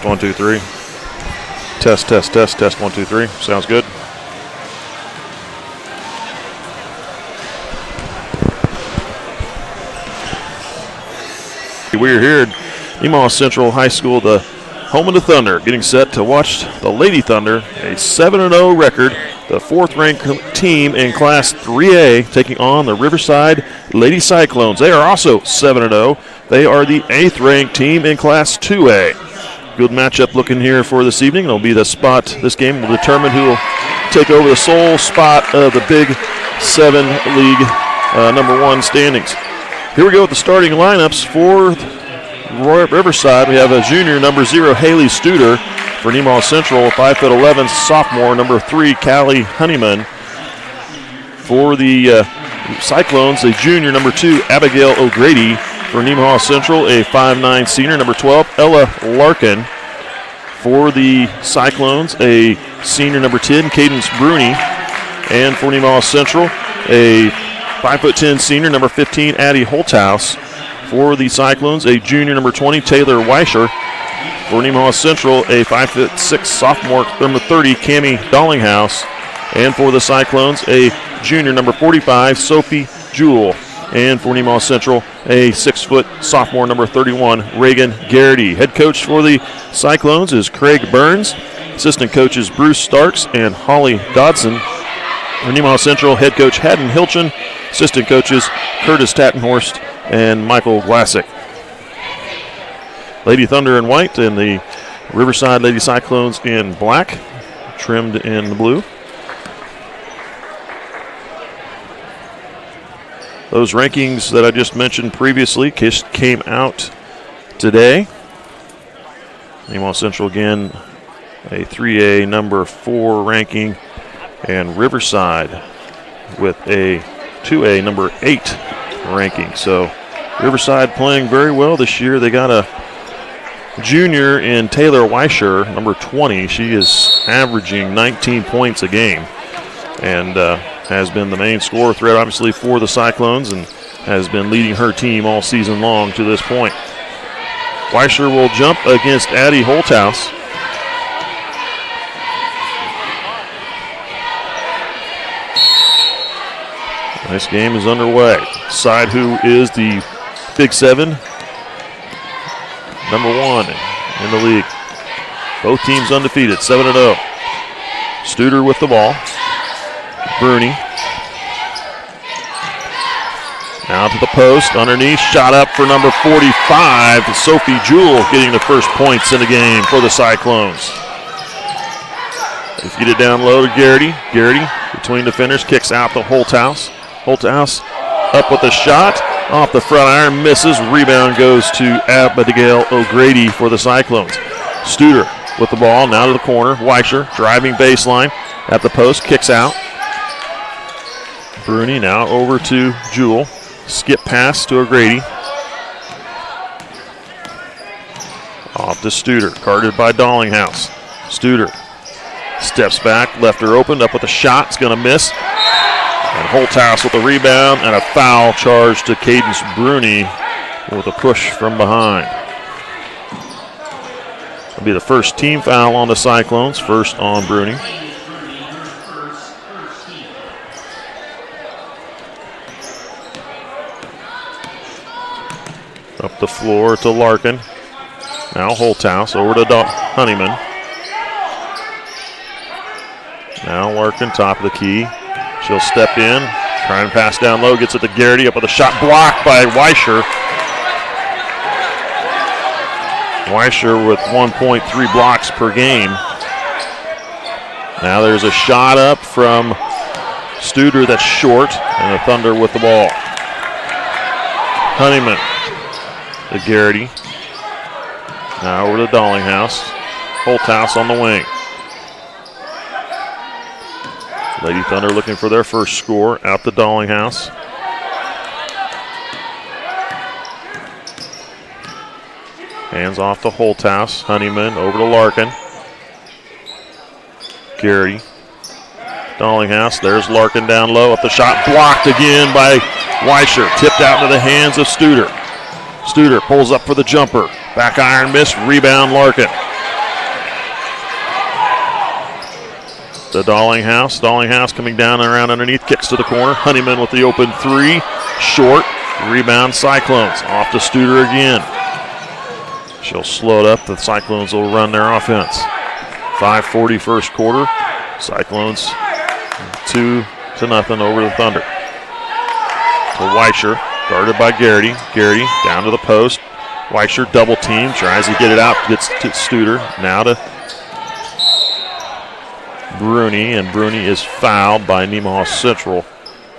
Test 1, 2, 3. Test, test, test, test 1, 2, 3. Sounds good. We're here at Nemaha Central High School, the home of the Thunder, getting set to watch the Lady Thunder, a 7-0 record, the fourth-ranked team in Class 3A, taking on the Riverside Lady Cyclones. They are also 7-0. They are the 8th-ranked team in Class 2A. Good matchup looking here for this evening. It'll be the spot. This game will determine who will take over the sole spot of the Big 7 League number 1 standings. Here we go with the starting lineups for Riverside. We have a junior, number 0, Haley Studer. For Nemaha Central, 5'11", sophomore, number 3, Callie Honeyman. For the Cyclones, a junior, number 2, Abigail O'Grady. For Nemaha Central, a 5'9", senior, number 12, Ella Larkin. For the Cyclones, a senior, number 10, Cadence Bruni. And for Nemaha Central, a 5'10", senior, number 15, Addie Holthouse. For the Cyclones, a junior, number 20, Taylor Weischer. For Nemaha Central, a 5'6", sophomore, number 30, Cammie Dollinghouse. And for the Cyclones, a junior, number 45, Sophie Jewell. And for Nemaha Central, a 6-foot sophomore, number 31, Reagan Garrity. Head coach for the Cyclones is Craig Burns. Assistant coaches Bruce Starks and Holly Dodson. For Nemaha Central, head coach Haddon Hilchin. Assistant coaches Curtis Tattenhorst and Michael Glassick. Lady Thunder in white and the Riverside Lady Cyclones in black, trimmed in the blue. Those rankings that I just mentioned previously came out today. Nemaha Central again, a 3A number 4 ranking, and Riverside with a 2A number 8 ranking. So Riverside playing very well this year. They got a junior in Taylor Weischer, number 20. She is averaging 19 points a game and has been the main scorer threat, obviously, for the Cyclones and has been leading her team all season long to this point. Weischer will jump against Addie Holthouse. This game is underway. Side who is the Big 7, number 1 in the league. Both teams undefeated, 7-0. Studer with the ball. Bruni. Now to the post, underneath, shot up for number 45, Sophie Jewell getting the first points in the game for the Cyclones. They feed it down low to Garrity. Garrity between defenders, kicks out to Holthouse. Holthouse up with a shot. Off the front iron, misses. Rebound goes to Abigail O'Grady for the Cyclones. Studer with the ball, now to the corner. Weischer driving baseline at the post, kicks out. Bruni now over to Jewell. Skip pass to O'Grady. Off to Studer, guarded by Dollinghouse. Studer steps back, left her open, up with a shot, it's going to miss. And Holthouse with a rebound and a foul charge to Cadence Bruni with a push from behind. It'll be the first team foul on the Cyclones, first on Bruni. Up the floor to Larkin. Now Holthouse over to Honeyman. Now Larkin, top of the key. She'll step in, try and pass down low, gets it to Garrity, up with a shot blocked by Weischer. Weischer with 1.3 blocks per game. Now there's a shot up from Studer that's short, and the Thunder with the ball. Honeyman to Garrity. Now over to Dollinghouse. Holthouse on the wing. Lady Thunder looking for their first score, out to Dollinghouse. Hands off to Holthouse. Honeyman over to Larkin. Garrity. Dollinghouse, there's Larkin down low, up the shot, blocked again by Weischer. Tipped out into the hands of Studer. Studer pulls up for the jumper. Back iron miss, rebound Larkin. to Dallinghouse. Dallinghouse coming down and around underneath, kicks to the corner. Honeyman with the open three, short. Rebound Cyclones, off to Studer again. She'll slow it up. The Cyclones will run their offense. 5:40 first quarter. Cyclones 2-0 over the Thunder. To Weischer, guarded by Garrity. Garrity down to the post. Weischer double team, tries to get it out, gets to Studer. Now to Bruni, and Bruni is fouled by Nemaha Central.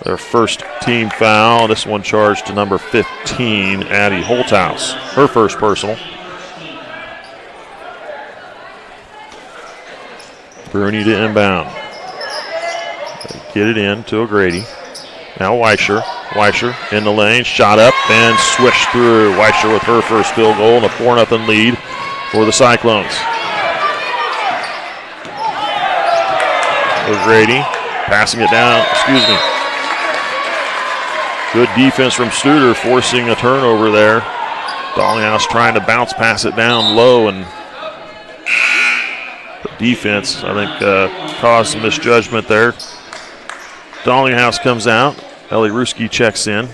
Their first team foul. This one charged to number 15, Addie Holthouse. Her first personal. Bruni to inbound. Get it in to O'Grady. Now Weischer. Weischer in the lane, shot up and swished through. Weischer with her first field goal and a 4-0 lead for the Cyclones. O'Grady passing it down, Good defense from Studer, forcing a turnover there. Dallinghouse trying to bounce pass it down low, and the defense, I think, caused some misjudgment there. Dallinghouse comes out. Ellie Ruski checks in.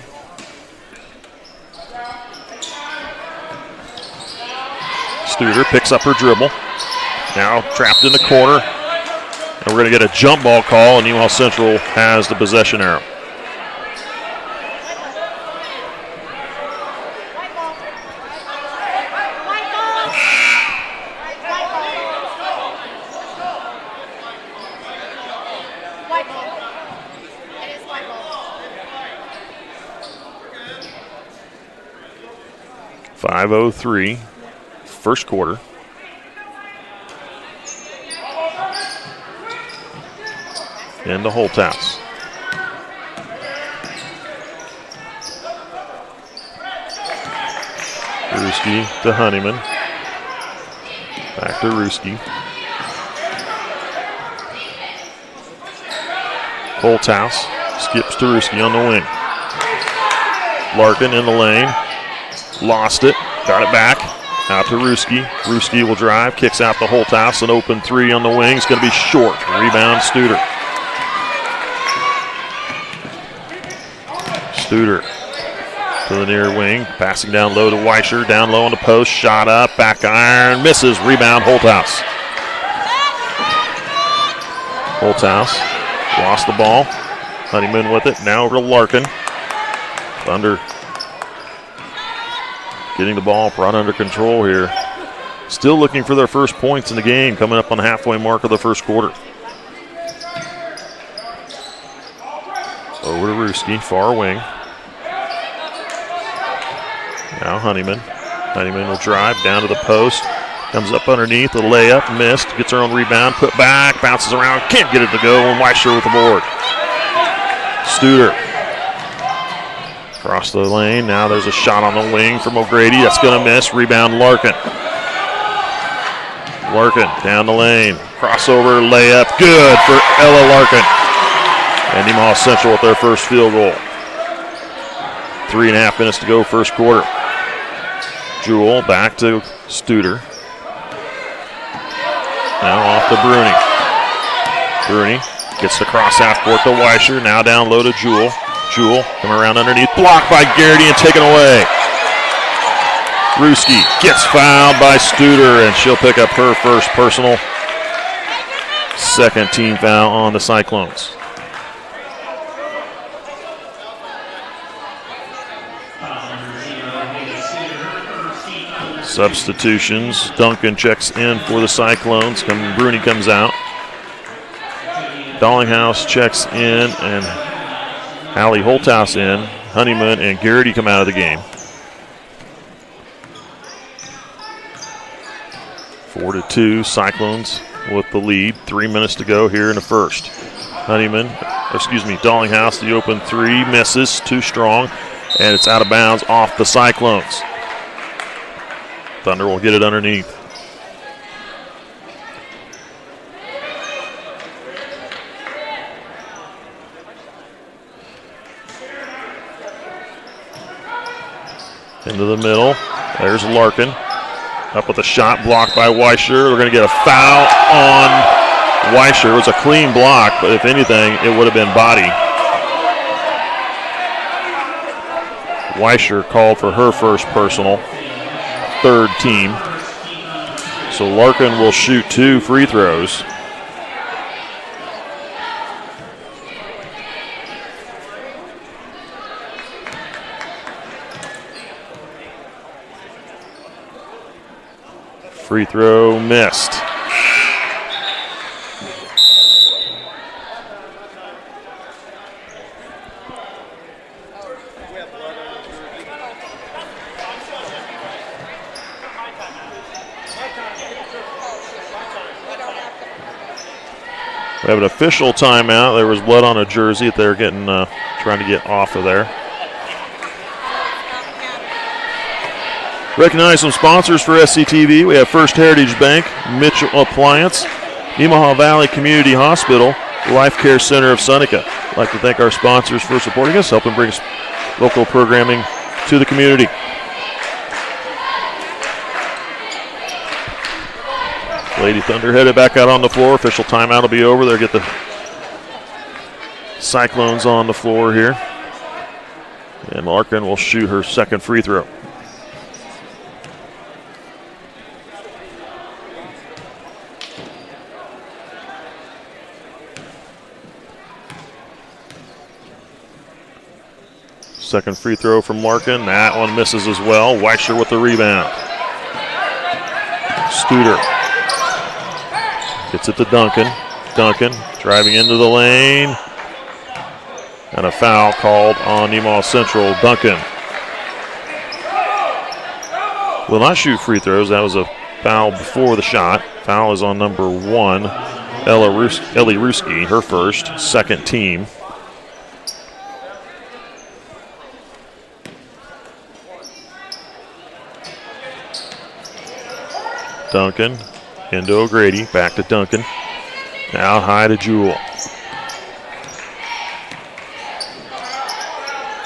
Studer picks up her dribble. Now trapped in the corner. And we're going to get a jump ball call, and Nemaha Central has the possession arrow. .503 first quarter. Into Holthouse. Ruski to Honeyman. Back to Ruski. Holthouse skips to Ruski on the wing. Larkin in the lane. Lost it. Got it back. Out to Ruski. Ruski will drive. Kicks out to Holthouse. An open three on the wing. It's going to be short. Rebound Studer. Studer to the near wing. Passing down low to Weischer. Down low on the post. Shot up. Back iron. Misses. Rebound Holthouse. Holthouse lost the ball. Honeyman with it. Now over to Larkin. Thunder getting the ball brought under control here. Still looking for their first points in the game, coming up on the halfway mark of the first quarter. Over to Ruski, far wing. Now Honeyman. Honeyman will drive down to the post. Comes up underneath, a layup, missed. Gets her own rebound, put back, bounces around, can't get it to go, and Weischer with the board. Studer. Across the lane, now there's a shot on the wing from O'Grady. That's going to miss. Rebound Larkin. Larkin down the lane. Crossover, layup. Good for Ella Larkin. And Nemaha Central with their first field goal. 3.5 minutes to go first quarter. Jewell back to Studer. Now off to Bruni. Bruni gets the cross half court to Weischer. Now down low to Jewell. Jewell coming around underneath, blocked by Garrity and taken away. Ruski gets fouled by Studer, and she'll pick up her first personal. Second team foul on the Cyclones. Substitutions. Duncan checks in for the Cyclones. Bruni comes out. Dallinghouse checks in, and Allie Holthouse in. Honeyman and Garrity come out of the game. 4-2, Cyclones with the lead. 3 minutes to go here in the first. Dallinghouse, the open three, misses, too strong, and it's out of bounds off the Cyclones. Thunder will get it underneath. Into the middle. There's Larkin. Up with a shot blocked by Weischer. We're going to get a foul on Weischer. It was a clean block, but if anything, it would have been body. Weischer called for her first personal, third team. So Larkin will shoot 2 free throws. Free throw missed. We have an official timeout. There was blood on a jersey that they're getting trying to get off of there. Recognize some sponsors for SCTV. We have First Heritage Bank, Mitchell Appliance, Nemaha Valley Community Hospital, Life Care Center of Seneca. I'd like to thank our sponsors for supporting us, helping bring local programming to the community. Lady Thunder headed back out on the floor. Official timeout will be over. They'll get the Cyclones on the floor here. And Larkin will shoot her second free throw. Second free throw from Larkin. That one misses as well. Weischer with the rebound. Studer gets it to Duncan. Duncan driving into the lane. And a foul called on Nemaha Central. Duncan will not shoot free throws. That was a foul before the shot. Foul is on number 1, Ellie Ruski, her first, second team. Duncan into O'Grady, back to Duncan. Now high to Jewell.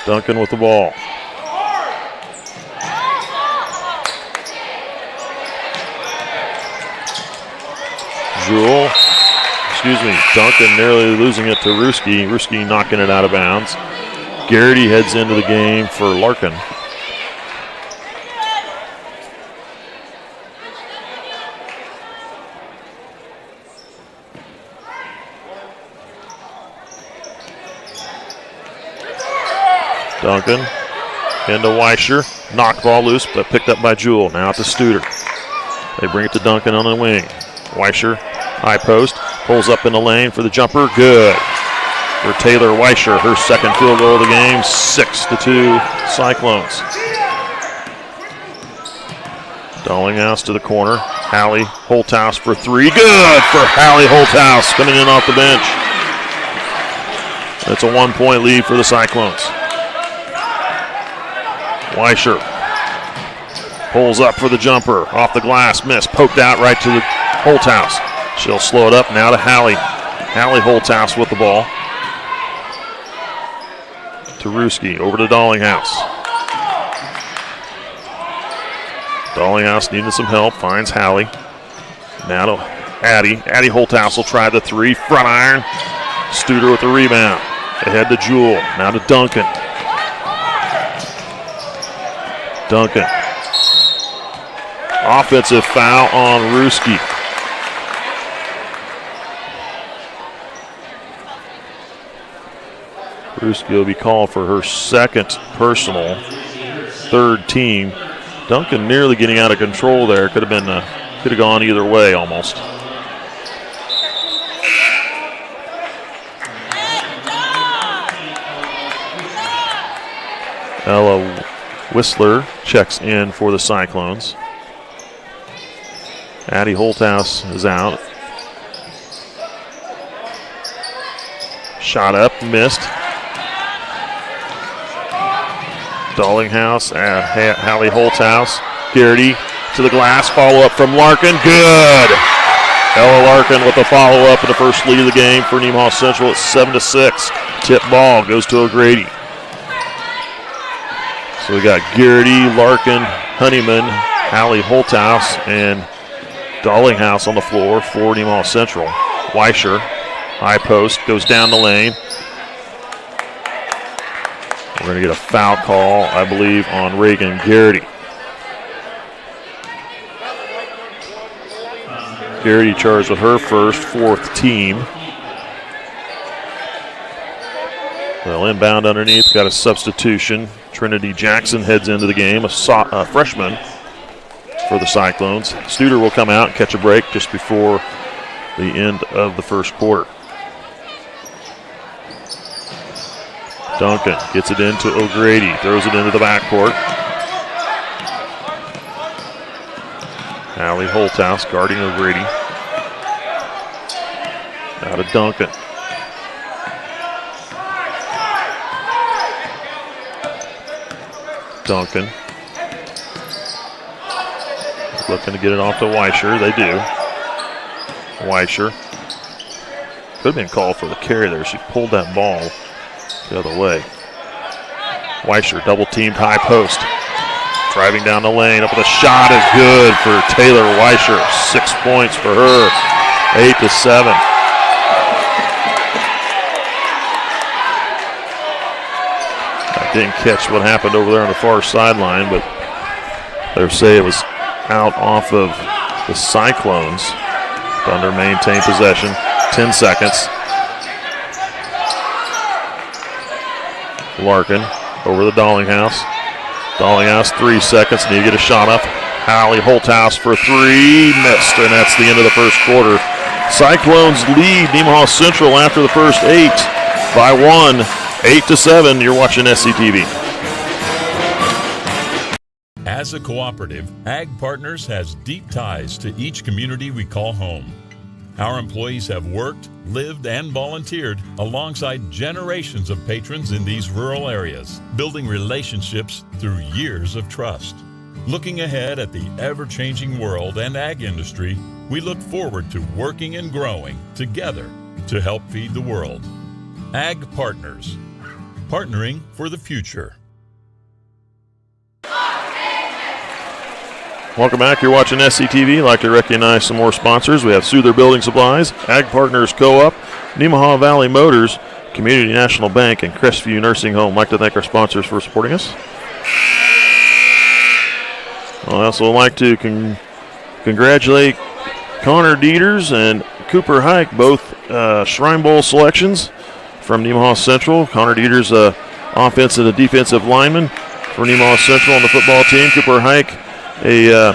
Duncan with the ball. Duncan nearly losing it to Ruski. Ruski knocking it out of bounds. Garrity heads into the game for Larkin. Duncan into Weischer. Knocked ball loose, but picked up by Jewell. Now to Studer. They bring it to Duncan on the wing. Weischer, high post, pulls up in the lane for the jumper. Good for Taylor Weischer. Her second field goal of the game. 6-2 Cyclones. Dallinghouse to the corner. Hallie Holthouse for 3. Good for Hallie Holthouse coming in off the bench. That's a 1-point lead for the Cyclones. Weischer pulls up for the jumper. Off the glass, miss. Poked out right to the Holthouse. She'll slow it up now to Hallie. Hallie Holthouse with the ball. To Ruski, over to Dallinghouse. Dallinghouse needing some help, finds Hallie. Now to Addie. Addie Holthouse will try the 3, front iron. Studer with the rebound. Ahead to Jewell, now to Duncan. Duncan. Offensive foul on Ruski. Ruski will be called for her second personal, third team. Duncan nearly getting out of control there. Could have gone either way almost. Ella Whistler checks in for the Cyclones. Addie Holthouse is out. Shot up, missed. Dallinghouse, Hallie Holthouse. Garrity to the glass, follow-up from Larkin. Good! Ella Larkin with the follow-up in the first lead of the game for Nemaha Central. It's 7-6. Tip ball goes to O'Grady. So we got Garrity, Larkin, Honeyman, Hallie Holthouse, and Dallinghouse on the floor for Nemaha Central. Weischer, high post, goes down the lane. We're going to get a foul call, I believe, on Reagan Garrity. Garrity charged with her first, 4th team. Well, inbound underneath, got a substitution. Trinity Jackson heads into the game, a freshman for the Cyclones. Studer will come out and catch a break just before the end of the first quarter. Duncan gets it into O'Grady, throws it into the backcourt. Allie Holthouse guarding O'Grady. Out of Duncan. Duncan. Looking to get it off to Weischer. They do. Weischer. Could have been called for the carry there. She pulled that ball the other way. Weischer double teamed high post. Driving down the lane. Up with a shot is good for Taylor Weischer. 6 points for her. 8-7. I didn't catch what happened over there on the far sideline, but they say it was out off of the Cyclones. Thunder maintain possession. 10 seconds. Larkin over the Dollinghouse. Dollinghouse, 3 seconds. Need to get a shot up. Allie Holthouse for 3. Missed, and that's the end of the first quarter. Cyclones lead Nemaha Central after the first 8 by 1. 8-7. You're watching SCTV. As a cooperative, Ag Partners has deep ties to each community we call home. Our employees have worked, lived, and volunteered alongside generations of patrons in these rural areas, building relationships through years of trust. Looking ahead at the ever-changing world and ag industry, we look forward to working and growing together to help feed the world. Ag Partners, partnering for the future. Welcome back. You're watching SCTV. I'd like to recognize some more sponsors. We have Souther Building Supplies, Ag Partners Co-op, Nemaha Valley Motors, Community National Bank, and Crestview Nursing Home. I'd like to thank our sponsors for supporting us. I also like to congratulate Connor Dieters and Cooper Hike, both Shrine Bowl selections from Nemaha Central. Connor Dieters, offensive and defensive lineman for Nemaha Central on the football team. Cooper Hike, a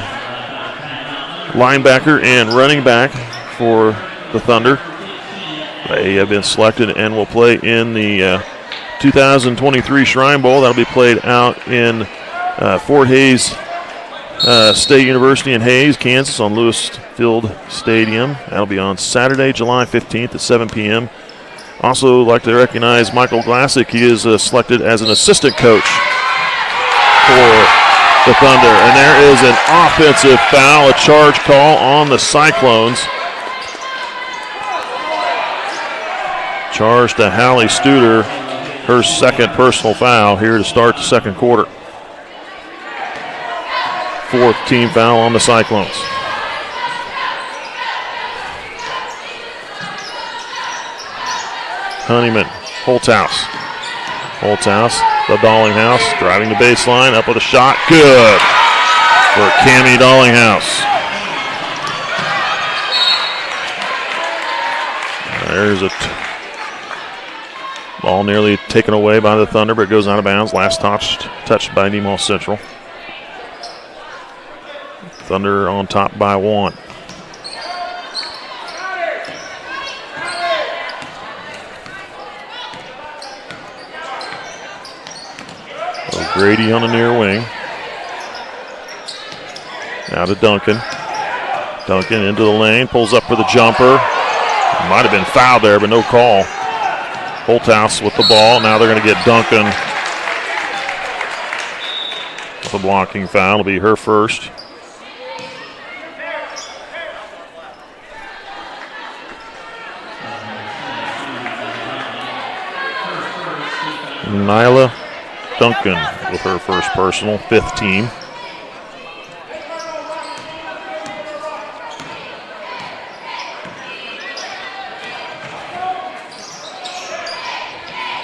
linebacker and running back for the Thunder. They have been selected and will play in the 2023 Shrine Bowl. That'll be played out in Fort Hays State University in Hays, Kansas on Lewis Field Stadium. That'll be on Saturday, July 15th at 7 p.m. Also like to recognize Michael Glassick. He is selected as an assistant coach for the Thunder, and there is an offensive foul, a charge call on the Cyclones. Charge to Hallie Studer, her second personal foul here to start the second quarter. 4th team foul on the Cyclones. Honeyman, Holthouse, the Dollinghouse, driving the baseline, up with a shot, good for Cammie Dollinghouse. There's a ball nearly taken away by the Thunder, but it goes out of bounds. Last touched by Nemaha Central. Thunder on top by 1. O'Grady on the near wing. Now to Duncan. Duncan into the lane, pulls up for the jumper. Might have been fouled there, but no call. Holthouse with the ball. Now they're going to get Duncan with a blocking foul. It'll be her first. Nyla Duncan with her first personal, 5th team.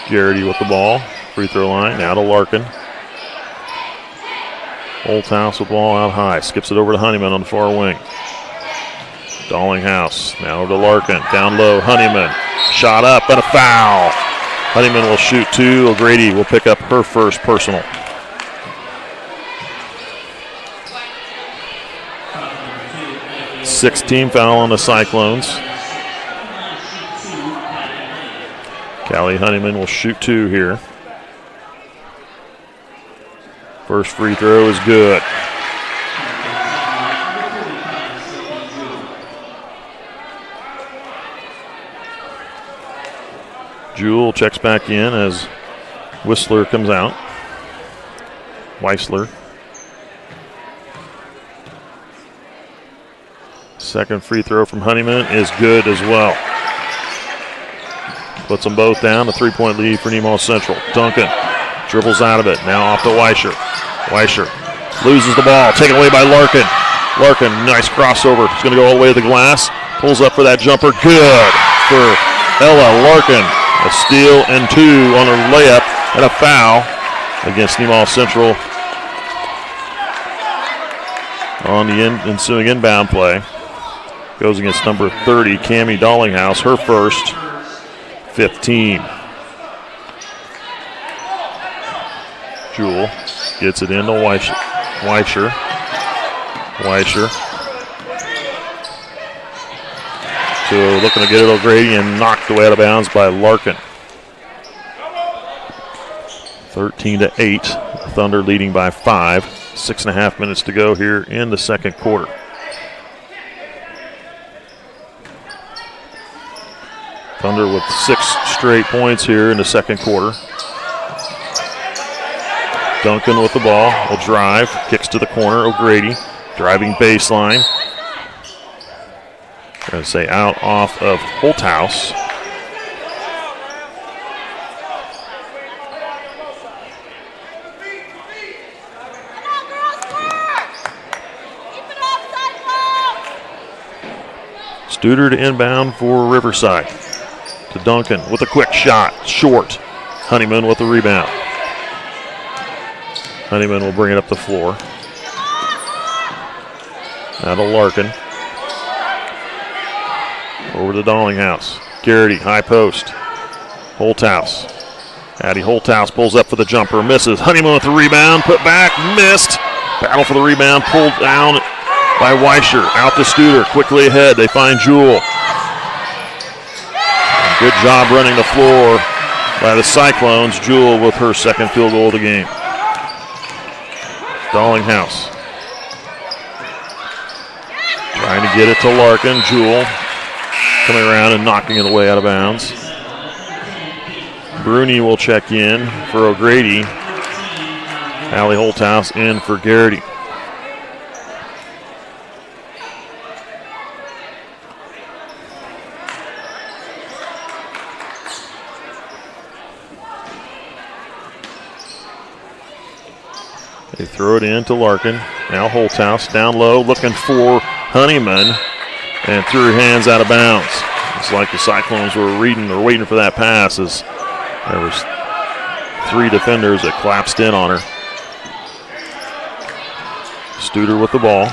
Garrity with the ball. Free throw line. Now to Larkin. Holthouse with the ball out high. Skips it over to Honeyman on the far wing. Dallinghouse. Now over to Larkin. Down low. Honeyman. Shot up and a foul. Honeyman will shoot two. O'Grady will pick up her first personal. Sixth-team foul on the Cyclones. Callie Honeyman will shoot two here. First free throw is good. Jewell checks back in as Whistler comes out. Weissler. Second free throw from Honeyman is good as well. Puts them both down. A 3-point lead for Nemaha Central. Duncan dribbles out of it. Now off to Weissler. Weissler loses the ball. Taken away by Larkin. Larkin, nice crossover. He's going to go all the way to the glass. Pulls up for that jumper. Good for Ella Larkin. A steal and two on a layup and a foul against Nemaha Central on the ensuing inbound play. Goes against number 30, Cammie Dallinghouse, her first, 15. Jewell gets it into Weissler. So looking to get it O'Grady and knocked away out of bounds by Larkin. 13-8, Thunder leading by 5. 6.5 minutes to go here in the second quarter. Thunder with 6 straight points here in the second quarter. Duncan with the ball, will drive, kicks to the corner, O'Grady driving baseline. Going to say out off of Holthouse. Studer to inbound for Riverside. To Duncan with a quick shot, short. Honeyman with the rebound. Honeyman will bring it up the floor. Now to Larkin. Over to Dallinghouse. Garrity, high post. Holthouse. Addie Holthouse pulls up for the jumper, misses. Honeyman with the rebound, put back, missed. Battle for the rebound, pulled down by Weissler. Out to Studer, quickly ahead. They find Jewell. Good job running the floor by the Cyclones. Jewell with her second field goal of the game. Dallinghouse. Trying to get it to Larkin. Jewell coming around and knocking it away out of bounds. Bruni will check in for O'Grady. Allie Holthouse in for Garrity. They throw it in to Larkin. Now Holthouse down low looking for Honeyman and threw her hands out of bounds. It's like the Cyclones were reading or waiting for that pass as there was 3 defenders that collapsed in on her. Studer with the ball.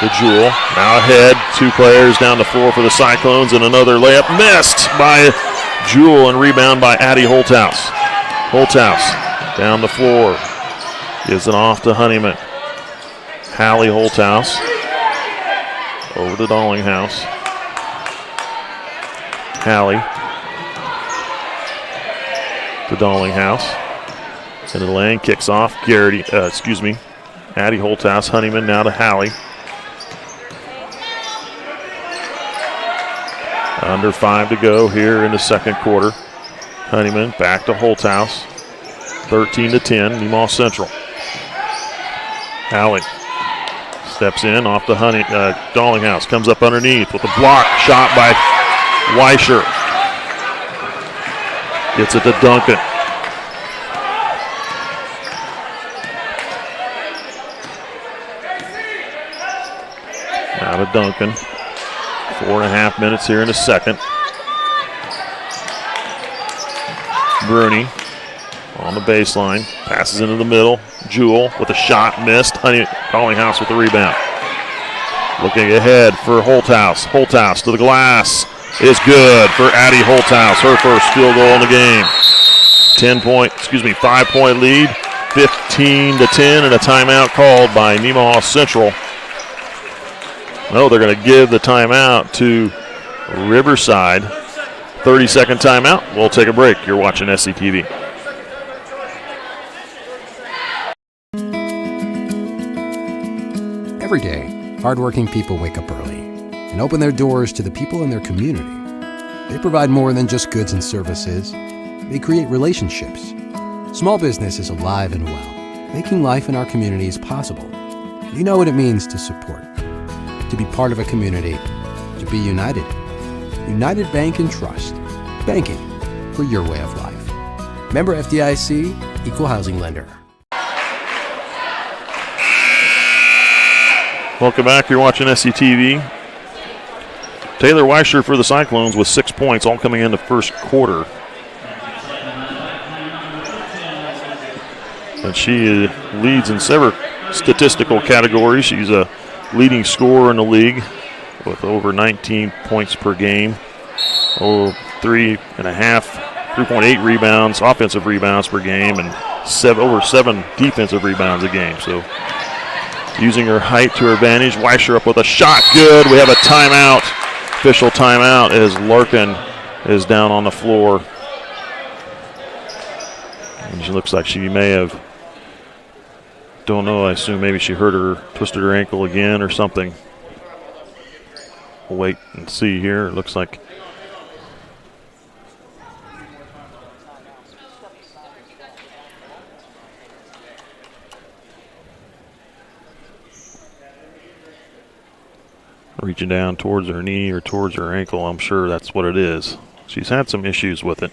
To Jewell. Now ahead. 2 players down the floor for the Cyclones and another layup missed by Jewell and rebound by Addie Holthouse. Holthouse down the floor. Gives it off to Honeyman. Hallie Holthouse. Over to Dallinghouse. Hallie. To Dallinghouse. Into the lane, kicks off. Addie Holthouse. Honeyman now to Hallie. Under 5 to go here in the second quarter. Honeyman back to Holthouse. 13-10, Nemaha Central. Hallie steps in off the Dallinghouse, comes up underneath with a block shot by Weissler. Gets it to Duncan. Now to Duncan. 4.5 minutes here in the second. Bruni on the baseline. Passes into the middle. Jewell with a shot. Missed. Hollinghouse with the rebound. Looking ahead for Holthouse. Holthouse to the glass. Is good for Addie Holthouse. Her first field goal in the game. 5-point lead. 15-10, and a timeout called by Nemaha Central. No, they're going to give the timeout to Riverside. 30-second timeout. We'll take a break. You're watching SCTV. Every day, hardworking people wake up early and open their doors to the people in their community. They provide more than just goods and services. They create relationships. Small business is alive and well, making life in our communities possible. You know what it means to support, to be part of a community, to be united. United Bank and Trust. Banking for your way of life. Member FDIC, Equal Housing Lender. Welcome back. You're watching SCTV. Taylor Weischer for the Cyclones with 6 points, all coming in the first quarter. And she leads in several statistical categories. She's a leading scorer in the league with over 19 points per game. 3.8 rebounds, offensive rebounds per game, and over 7 defensive rebounds a game. So using her height to her advantage. Weischer up with a shot. Good. We have a timeout. Official timeout as Larkin is down on the floor. And she looks like she may have, don't know, I assume maybe she twisted her ankle again or something. We'll wait and see here. It looks like reaching down towards her knee or towards her ankle. I'm sure that's what it is. She's had some issues with it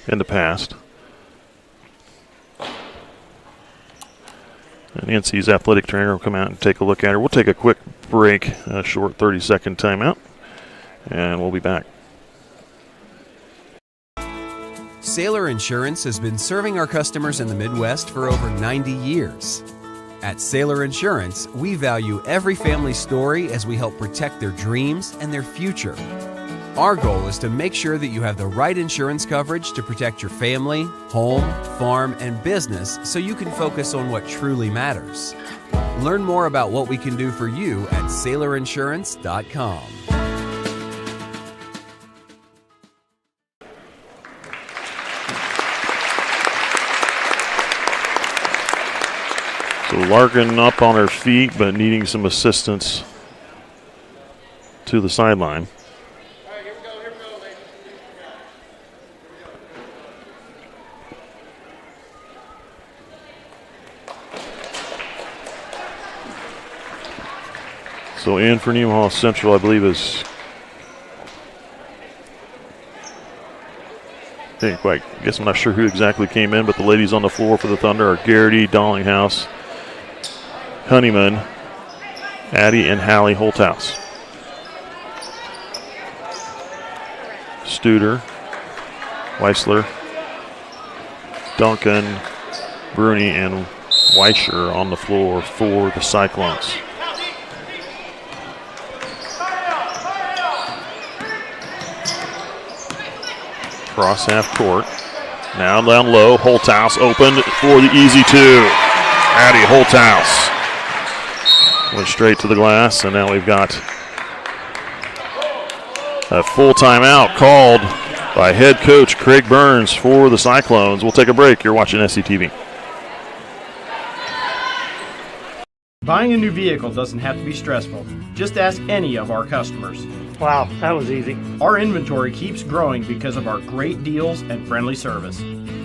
in the past. And NC's athletic trainer will come out and take a look at her. We'll take a quick break, a short 30-second timeout, and we'll be back. Sailor Insurance has been serving our customers in the Midwest for over 90 years. At Sailor Insurance, we value every family story as we help protect their dreams and their future. Our goal is to make sure that you have the right insurance coverage to protect your family, home, farm, and business so you can focus on what truly matters. Learn more about what we can do for you at SailorInsurance.com. So Larkin up on her feet, but needing some assistance to the sideline. So in for Nemaha Central, I believe, is I guess I'm not sure who exactly came in, but the ladies on the floor for the Thunder are Garrity, Dollinghouse, Honeyman, Addie, and Hallie Holthouse. Studer, Weisler, Duncan, Bruni, and Weischer on the floor for the Cyclones. Cross half court. Now down low. Holthouse open for the easy two. Addie Holthouse went straight to the glass, and now we've got a full timeout called by head coach Craig Burns for the Cyclones. We'll take a break. You're watching SCTV. Buying a new vehicle doesn't have to be stressful. Just ask any of our customers. Wow, that was easy. Our inventory keeps growing because of our great deals and friendly service.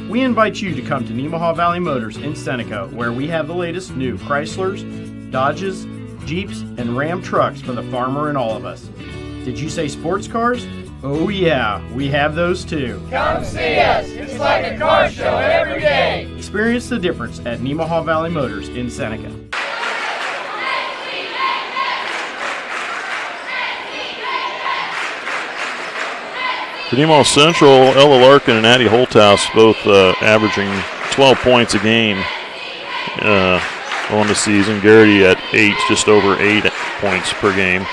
We invite you to come to Nemaha Valley Motors in Seneca, where we have the latest new Chryslers, Dodges, Jeeps, and Ram trucks for the farmer and all of us. Did you say sports cars? Oh yeah, we have those too. Come see us. It's like a car show every day. Experience the difference at Nemaha Valley Motors in Seneca. For Nemaha Central, Ella Larkin and Addie Holthouse both averaging 12 points a game on the season. Garrity at 8, just over 8 points per game.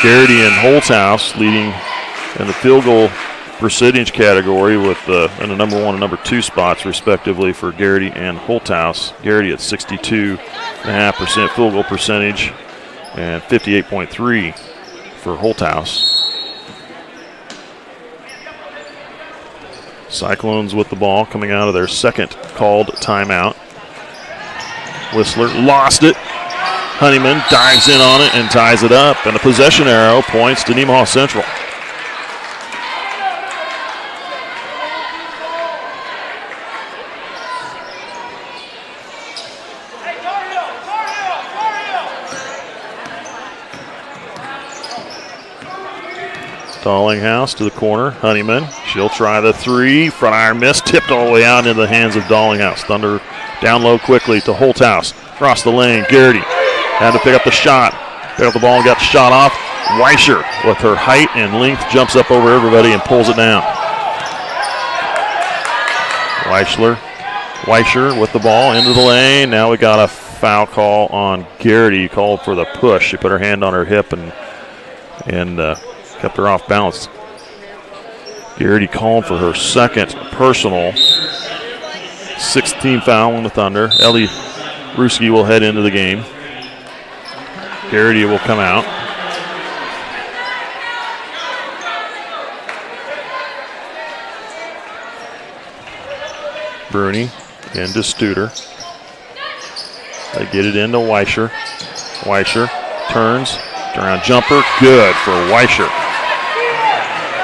Garrity and Holthouse leading in the field goal percentage category with in the number 1 and number 2 spots, respectively, for Garrity and Holthouse. Garrity at 62.5% field goal percentage and 58.3 for Holthouse. Cyclones with the ball coming out of their second called timeout. Whistler lost it. Honeyman dives in on it and ties it up, and the possession arrow points to Nemaha Central. Dallinghouse to the corner. Honeyman, she'll try the 3. Front iron miss, tipped all the way out into the hands of Dallinghouse. Thunder down low quickly to Holthouse. Across the lane, Garrity had to pick up the shot. Pick up the ball and got the shot off. Weischer, with her height and length, jumps up over everybody and pulls it down. Weischer with the ball into the lane. Now we got a foul call on Garrity, called for the push. She put her hand on her hip and kept her off balance. Garrity called for her second personal. 16th foul on the Thunder. Ellie Ruski will head into the game. Garrity will come out. Bruni into Studer. They get it into Weischer. Weischer turns. Around jumper. Good for Weischer.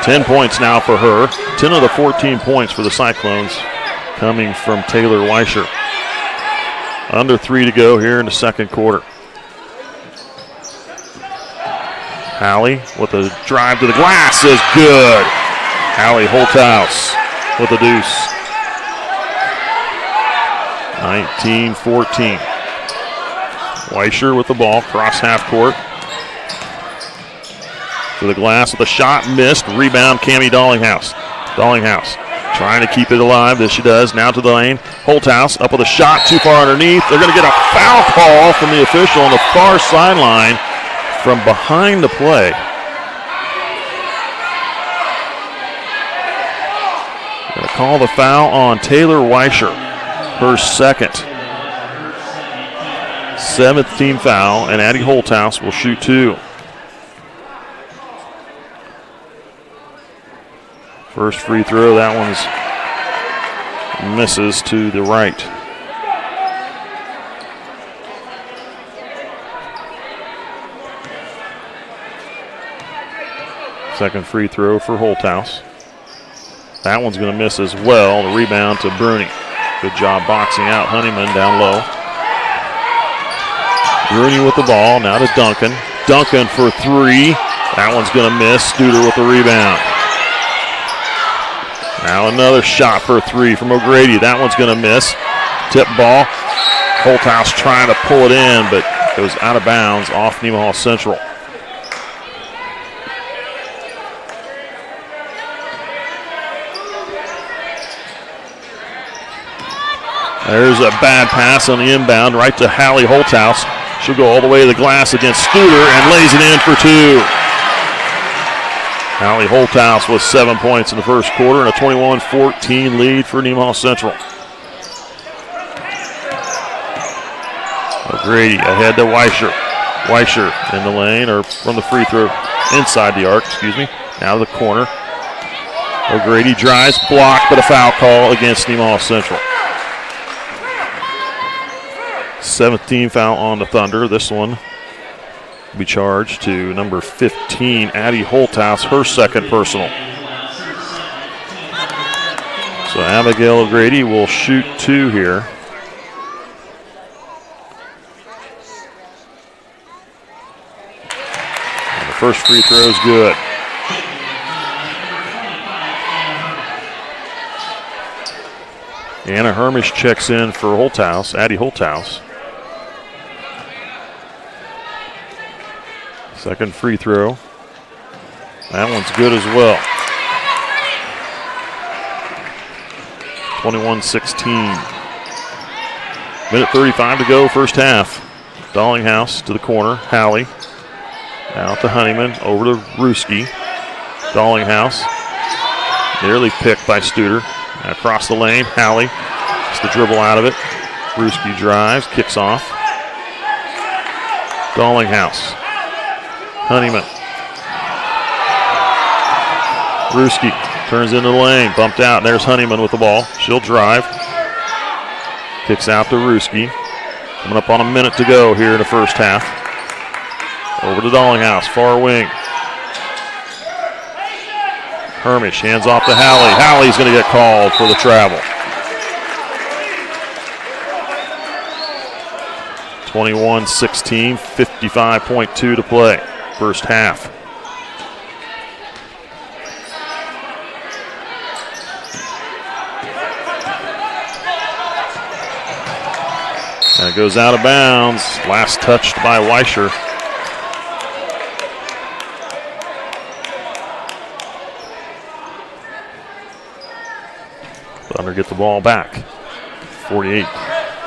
10 points now for her. 10 of the 14 points for the Cyclones coming from Taylor Weischer. Under 3 to go here in the second quarter. Hallie with a drive to the glass is good. Hallie Holthouse with a deuce. 19-14. Weischer with the ball, cross half court. To the glass with a shot, missed. Rebound, Cammie Dallinghouse. Dallinghouse trying to keep it alive. This she does. Now to the lane. Holthouse up with a shot, too far underneath. They're going to get a foul call from the official on the far sideline from behind the play. Going to call the foul on Taylor Weischer, her second. 7th team foul, and Addie Holthouse will shoot 2. First free throw, that one's misses to the right. Second free throw for Holthouse. That one's going to miss as well. The rebound to Bruni. Good job boxing out Honeyman down low. Bruni with the ball, now to Duncan. Duncan for 3. That one's going to miss. Studer with the rebound. Now another shot for 3 from O'Grady. That one's going to miss. Tip ball. Holthouse trying to pull it in, but goes out of bounds off Nemaha Central. There's a bad pass on the inbound right to Hallie Holthouse. She'll go all the way to the glass against Studer and lays it in for 2. Hallie Holthouse with 7 points in the first quarter and a 21-14 lead for Nemaha Central. O'Grady ahead to Weischer. Weischer in the lane, or from the free throw, inside the arc, Now to the corner. O'Grady drives, blocked, but a foul call against Nemaha Central. 7th team foul on the Thunder. This one will be charged to number 15, Addie Holthouse, her second personal. So Abigail O'Grady will shoot 2 here. And the first free throw is good. Anna Hermish checks in for Holthouse, Addie Holthouse. Second free throw That one's good as well. 21-16. Minute 35 to go, first half. Dollinghouse to the corner. Halley out to Honeyman, over to Ruski. Dollinghouse nearly picked by Studer. Across the lane, Halley gets the dribble out of it. Ruski drives, kicks off. Dollinghouse. Honeyman. Ruski turns into the lane, bumped out. There's Honeyman with the ball. She'll drive. Kicks out to Ruski. Coming up on a minute to go here in the first half. Over to Dollinghouse, far wing. Hermish hands off to Halley. Halley's going to get called for the travel. 21-16, 55.2 to play, first half. And it goes out of bounds. Last touched by Weischer. Thunder get the ball back. 48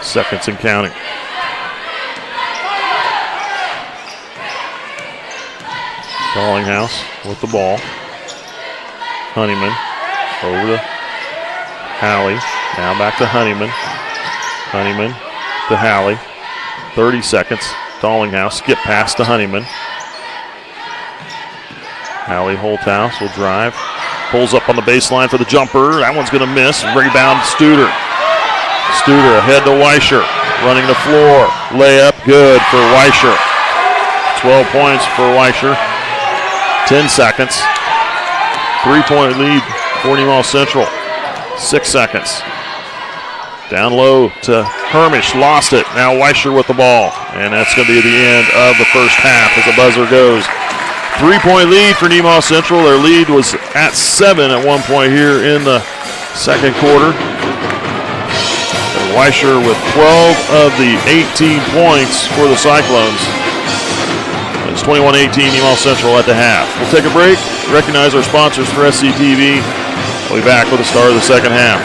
seconds and counting. Dollinghouse with the ball. Honeyman over to Halley. Now back to Honeyman. Honeyman to Halley. 30 seconds. Dollinghouse skip pass to Honeyman. Halley Holthouse will drive. Pulls up on the baseline for the jumper. That one's going to miss. Rebound Studer. Studer ahead to Weischer. Running the floor. Layup good for Weischer. 12 points for Weischer. 10 seconds. 3-point lead for Nemaha Central. 6 seconds. Down low to Hermish. Lost it. Now Weischer with the ball. And that's going to be the end of the first half as the buzzer goes. 3-point lead for Nemaha Central. Their lead was at 7 at one point here in the second quarter. And Weischer with 12 of the 18 points for the Cyclones. It's 21-18 Nemaha Central at the half. We'll take a break, recognize our sponsors for SCTV. We'll be back with the start of the second half.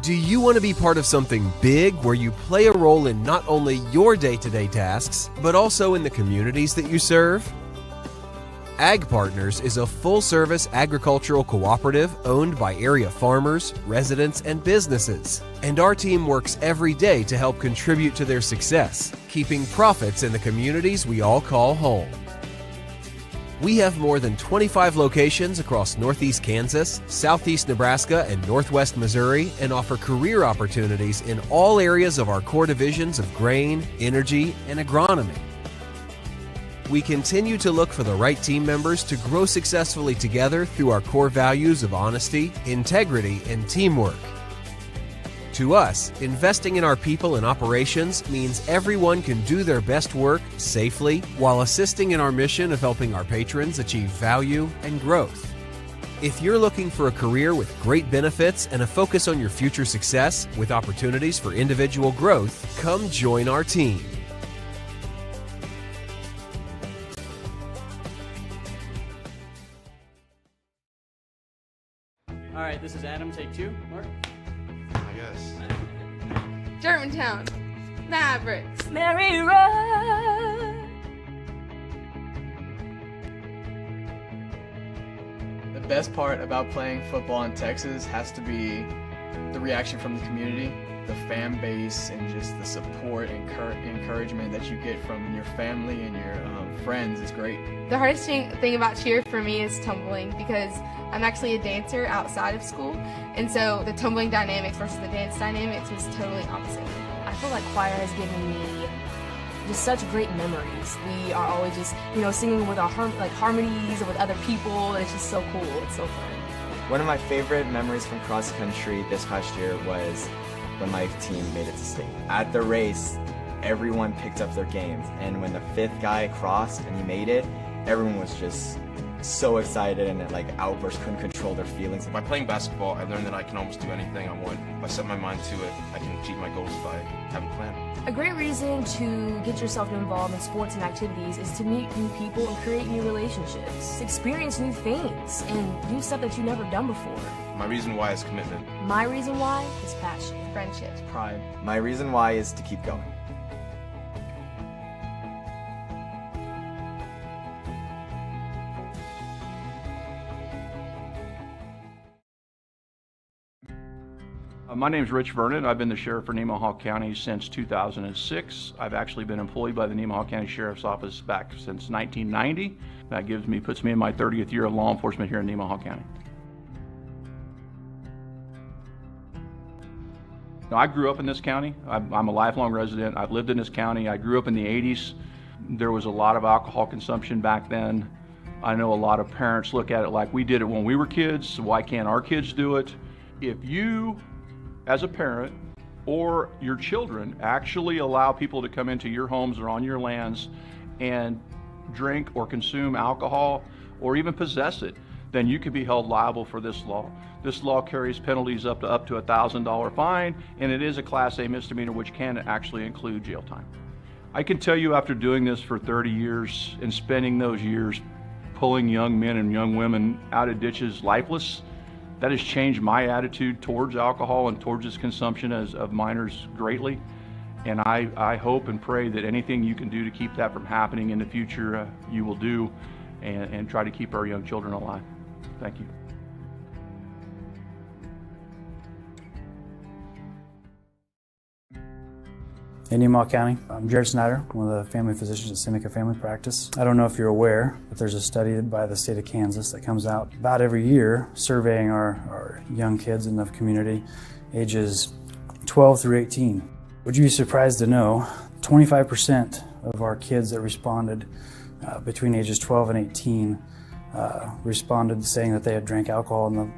Do you want to be part of something big where you play a role in not only your day-to-day tasks, but also in the communities that you serve? Ag Partners is a full-service agricultural cooperative owned by area farmers, residents, and businesses. And our team works every day to help contribute to their success, keeping profits in the communities we all call home. We have more than 25 locations across Northeast Kansas, Southeast Nebraska, and Northwest Missouri, and offer career opportunities in all areas of our core divisions of grain, energy, and agronomy. We continue to look for the right team members to grow successfully together through our core values of honesty, integrity, and teamwork. To us, investing in our people and operations means everyone can do their best work safely while assisting in our mission of helping our patrons achieve value and growth. If you're looking for a career with great benefits and a focus on your future success with opportunities for individual growth, come join our team. All right, this is Adam, take 2. Mark? I guess. Germantown, Mavericks, Mary Road. The best part about playing football in Texas has to be the reaction from the community, the fan base, and just the support and encouragement that you get from your family and your friends is great. The hardest thing about cheer for me is tumbling, because I'm actually a dancer outside of school, and so the tumbling dynamics versus the dance dynamics was totally opposite. I feel like choir has given me just such great memories. We are always just, singing with our harmonies with other people. It's just so cool. It's so fun. One of my favorite memories from cross country this past year was when my team made it to state. At the race, everyone picked up their game, and when the 5th guy crossed and he made it, everyone was just so excited and outbursts, couldn't control their feelings. By playing basketball, I learned that I can almost do anything I want. If I set my mind to it, I can achieve my goals if I have a plan. A great reason to get yourself involved in sports and activities is to meet new people and create new relationships, experience new things, and do stuff that you've never done before. My reason why is commitment. My reason why is passion, Friendships, Pride. My reason why is to keep going. My name is Rich Vernon. I've been the sheriff for Nemaha County since 2006. I've actually been employed by the Nemaha County Sheriff's Office back since 1990. That puts me in my 30th year of law enforcement here in Nemaha County. Now, I grew up in this county. I'm a lifelong resident. I've lived in this county. I grew up in the 80s. There was a lot of alcohol consumption back then. I know a lot of parents look at it like we did it when we were kids, so why can't our kids do it? If you, as a parent, or your children actually allow people to come into your homes or on your lands and drink or consume alcohol or even possess it, then you can be held liable for this law. This law carries penalties up to a $1,000 fine, and it is a Class A misdemeanor, which can actually include jail time. I can tell you, after doing this for 30 years and spending those years pulling young men and young women out of ditches lifeless, that has changed my attitude towards alcohol and towards its consumption of minors greatly. And I hope and pray that anything you can do to keep that from happening in the future, you will do, and try to keep our young children alive. Thank you. In Nemaha County, I'm Jared Snyder, one of the family physicians at Seneca Family Practice. I don't know if you're aware, but there's a study by the state of Kansas that comes out about every year surveying our young kids in the community, ages 12 through 18. Would you be surprised to know 25% of our kids that responded between ages 12 and 18 responded saying that they had drank alcohol in the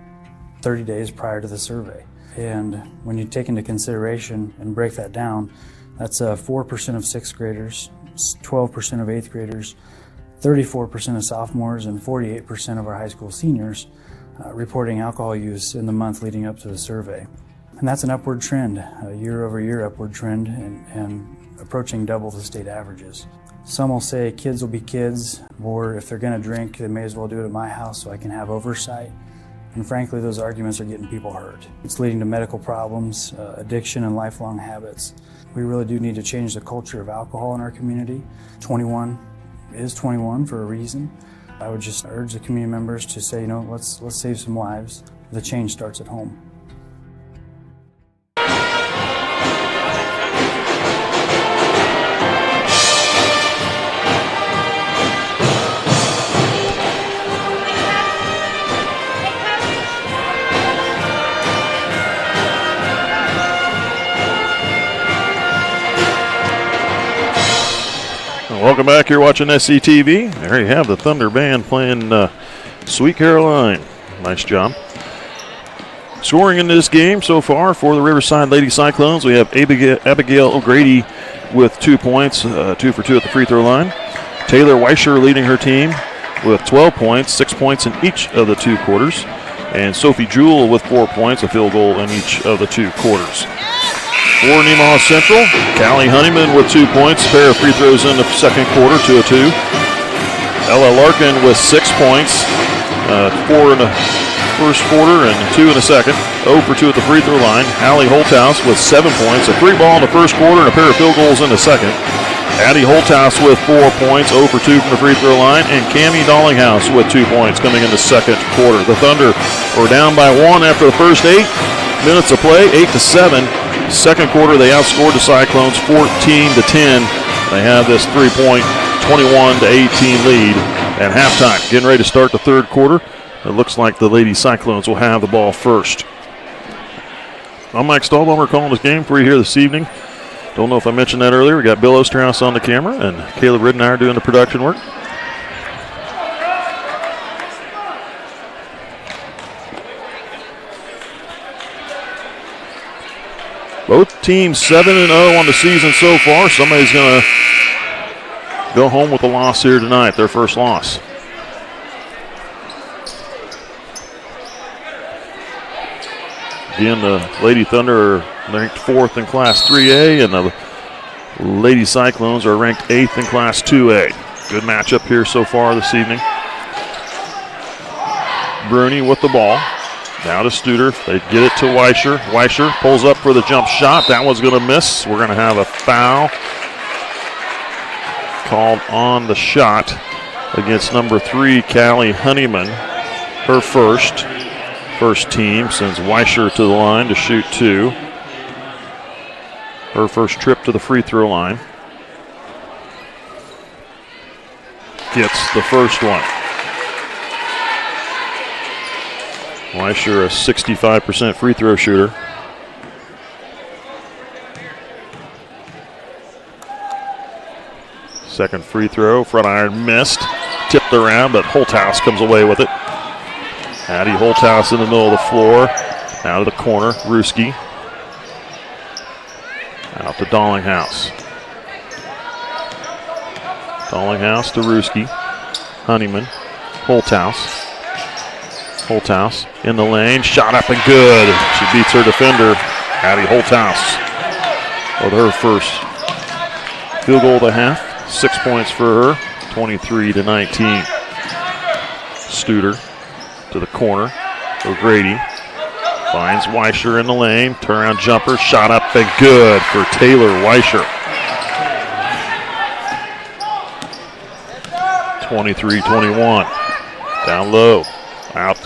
30 days prior to the survey. And when you take into consideration and break that down, that's 4% of 6th graders, 12% of 8th graders, 34% of sophomores, and 48% of our high school seniors reporting alcohol use in the month leading up to the survey. And that's an upward trend, a year-over-year upward trend, and approaching double the state averages. Some will say kids will be kids, or if they're going to drink, they may as well do it at my house so I can have oversight. And frankly, those arguments are getting people hurt. It's leading to medical problems, addiction, and lifelong habits. We really do need to change the culture of alcohol in our community. 21 is 21 for a reason. I would just urge the community members to say, let's save some lives. The change starts at home. Welcome back. You're watching SCTV. There you have the Thunder Band playing Sweet Caroline. Nice job. Scoring in this game so far for the Riverside Lady Cyclones, we have Abigail O'Grady with 2 points, 2 for 2 at the free throw line. Taylor Weischer leading her team with 12 points, 6 points in each of the 2 quarters. And Sophie Jewell with 4 points, a field goal in each of the 2 quarters. For Nemaha Central, Callie Honeyman with 2 points, a pair of free throws in the second quarter, 2 of 2. Ella Larkin with 6 points, 4 in the first quarter and 2 in the second. 0 for 2 at the free throw line. Allie Holthouse with 7 points, a 3-ball in the first quarter and a pair of field goals in the second. Addie Holthouse with 4 points, 0 for 2 from the free throw line, and Cammie Dollinghouse with 2 points coming in the second quarter. The Thunder were down by 1 after the first 8 minutes of play, 8-7. Second quarter, they outscored the Cyclones 14-10. They have this 3-point, 21-18 lead at halftime. Getting ready to start the third quarter. It looks like the Lady Cyclones will have the ball first. I'm Mike Stahlbaumer calling this game for you here this evening. Don't know if I mentioned that earlier. We got Bill Osterhaus on the camera and Caleb Ridenour doing the production work. Both teams 7-0 on the season so far. Somebody's going to go home with a loss here tonight, their first loss. Again, the Lady Thunder are ranked 4th in Class 3A, and the Lady Cyclones are ranked 8th in Class 2A. Good matchup here so far this evening. Bruni with the ball. Now to Studer. They get it to Weischer. Weischer pulls up for the jump shot. That one's going to miss. We're going to have a foul called on the shot against number 3, Callie Honeyman. Her first team sends Weischer to the line to shoot 2. Her first trip to the free throw line. Gets the first one. Weischer, a 65% free throw shooter. Second free throw, front iron missed. Tipped around, but Holthouse comes away with it. Addie Holthouse in the middle of the floor. Out of the corner, Ruski. Out to Dollinghouse. Dollinghouse to Ruski. Honeyman. Holthouse. Holthouse in the lane, shot up and good. She beats her defender, Addie Holthouse, with her first field goal of the half. 6 points for her, 23-19. Studer to the corner. O'Grady finds Weischer in the lane. Turnaround jumper, shot up and good for Taylor Weischer. 23-21. Down low. Out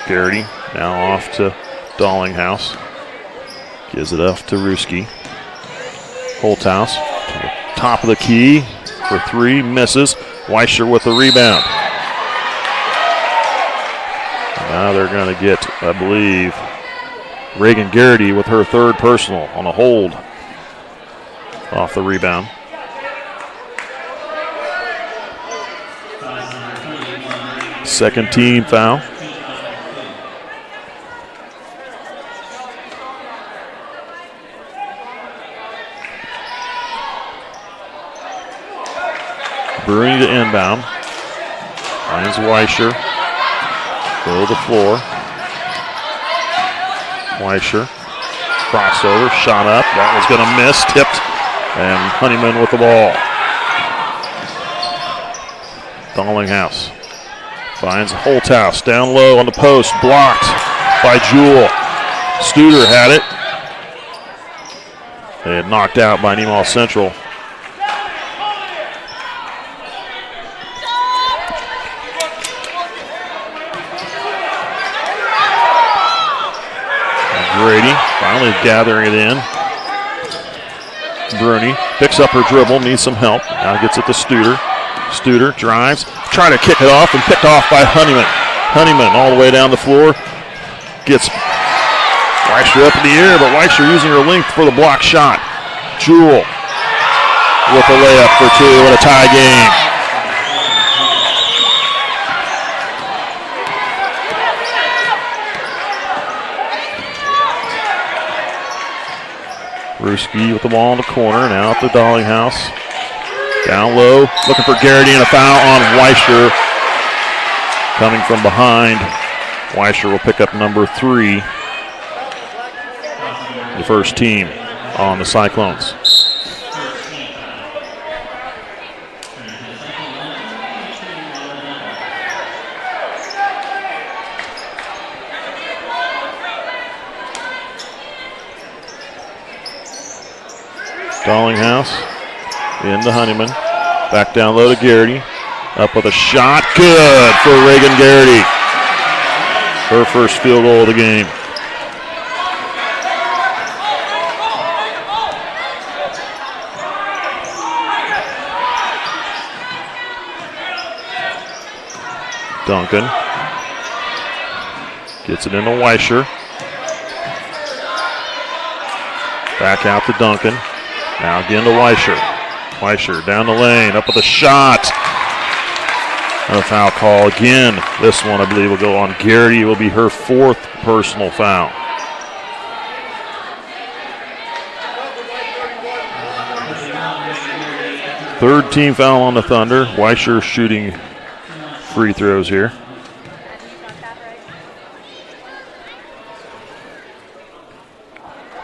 Garrity. Now off to Dollinghouse. Gives it off to Ruski. Holthouse to the top of the key for 3. Misses. Weischer with the rebound. Now they're going to get, I believe, Reagan Garrity with her 3rd personal on a hold off the rebound. Second team foul. Bruni to inbound. Finds Weischer. Go to the floor. Weischer. Crossover. Shot up. That was going to miss. Tipped. And Honeyman with the ball. Dollinghouse. Finds Holthouse down low on the post, blocked by Jewell. Studer had it. And knocked out by Nemaha Central. Grady finally gathering it in. Bruni picks up her dribble, needs some help. Now gets it to Studer. Studer drives, trying to kick it off and picked off by Honeyman. Honeyman all the way down the floor. Gets Weisher up in the air, but Weisher using her length for the block shot. Jewell with a layup for two in a tie game. Ruski with the ball in the corner, now at the Dollinghouse. Down low, looking for Garrity and a foul on Weisher. Coming from behind, Weisher will pick up number 3. The first team on the Cyclones. Dollinghouse into Honeyman. Back down low to Garrity. Up with a shot. Good for Reagan Garrity. Her first field goal of the game. Duncan gets it into Weisher. Back out to Duncan. Now again to Weisher. Weisher down the lane, up with a shot. And a foul call again. This one, I believe, will go on Garrity. It will be her 4th personal foul. Third team foul on the Thunder. Weisher shooting free throws here.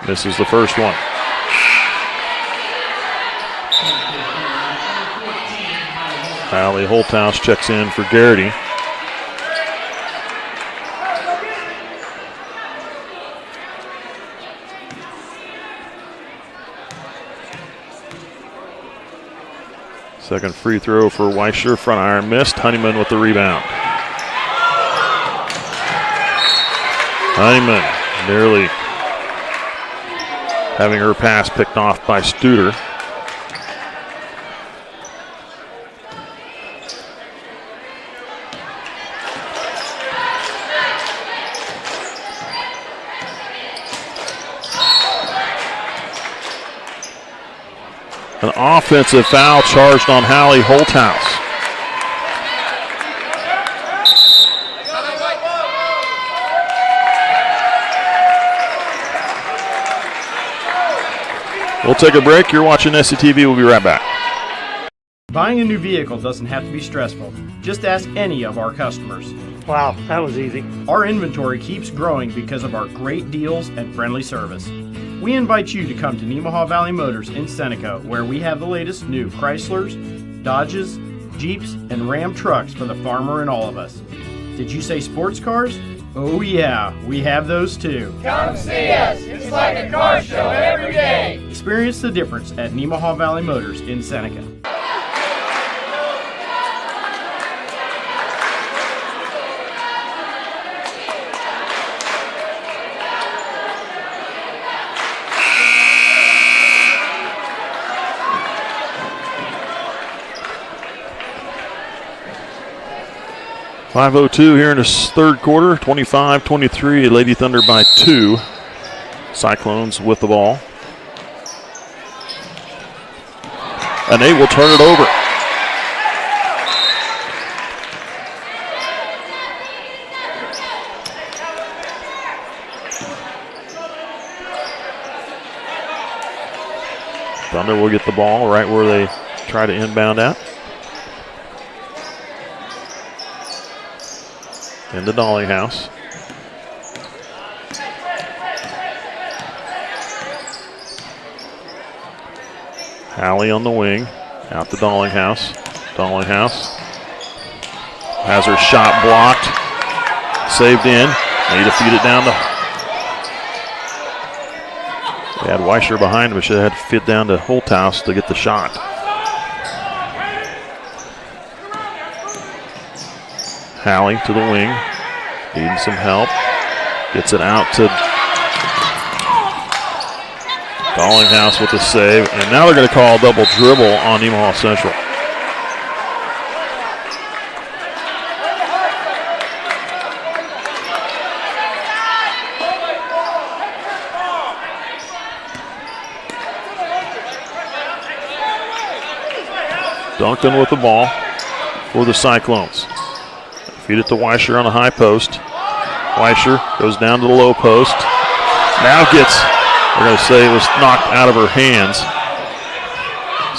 This is the first one. Allie Holthouse checks in for Garrity. Second free throw for Weisher. Front iron missed. Honeyman with the rebound. Honeyman nearly having her pass picked off by Studer. An offensive foul charged on Hallie Holthouse. We'll take a break. You're watching SCTV. We'll be right back. Buying a new vehicle doesn't have to be stressful. Just ask any of our customers. Wow, that was easy. Our inventory keeps growing because of our great deals and friendly service. We invite you to come to Nemaha Valley Motors in Seneca, where we have the latest new Chryslers, Dodges, Jeeps, and Ram trucks for the farmer and all of us. Did you say sports cars? Oh yeah, we have those too. Come see us. It's like a car show every day. Experience the difference at Nemaha Valley Motors in Seneca. .502 here in this third quarter, 25-23, Lady Thunder by 2. Cyclones with the ball. And they will turn it over. Thunder will get the ball right where they try to inbound at. In the Dollinghouse. Hallie on the wing. Out the Dollinghouse. Dollinghouse. has her shot blocked. Saved in. Need to feed it down to. They had Weischer behind him, but she had to fit down to Holthouse to get the shot. Hallie to the wing. Needing some help. Gets it out to Dollinghouse with the save. And now they're going to call a double dribble on Nemaha Central. Duncan with the ball for the Cyclones. Feed it to Weischer on the high post. Weischer goes down to the low post. Now gets, we're going to say it was knocked out of her hands.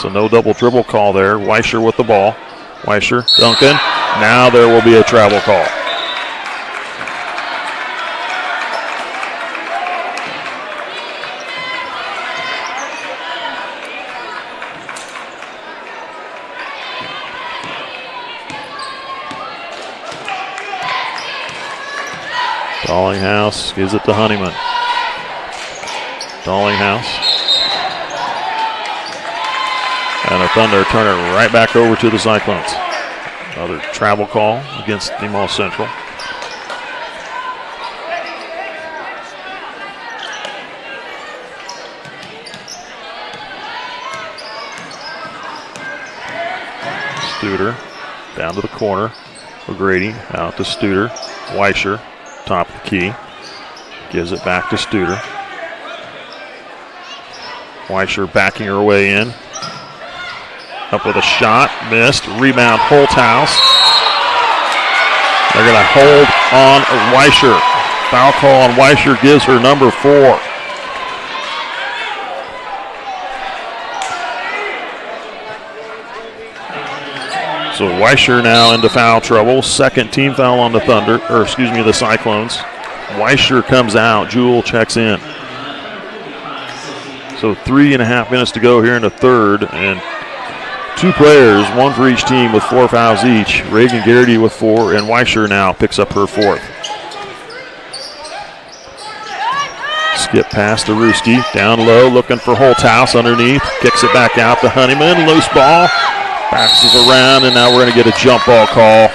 So no double dribble call there. Weischer with the ball. Weischer, Duncan. Now there will be a travel call. Dollinghouse gives it to Honeyman. Dollinghouse. And the Thunder turn it right back over to the Cyclones. Another travel call against Nemaha Central. Studer down to the corner. O'Grady out to Studer. Weischer. Top of the key. Gives it back to Studer. Weischer backing her way in. Up with a shot. Missed. Rebound Holthouse. They're going to hold on Weischer. Foul call on Weischer gives her number 4. So Weischer now into foul trouble. Second team foul on the Thunder, or excuse me, the Cyclones. Weischer comes out. Jewell checks in. So 3.5 minutes to go here in the third, and 2 players, one for each team with 4 fouls each. Reagan Garrity with 4, and Weischer now picks up her 4th. Skip past to Ruski. Down low, looking for Holthouse underneath. Kicks it back out to Honeyman. Loose ball. Passes around, and now we're going to get a jump ball call.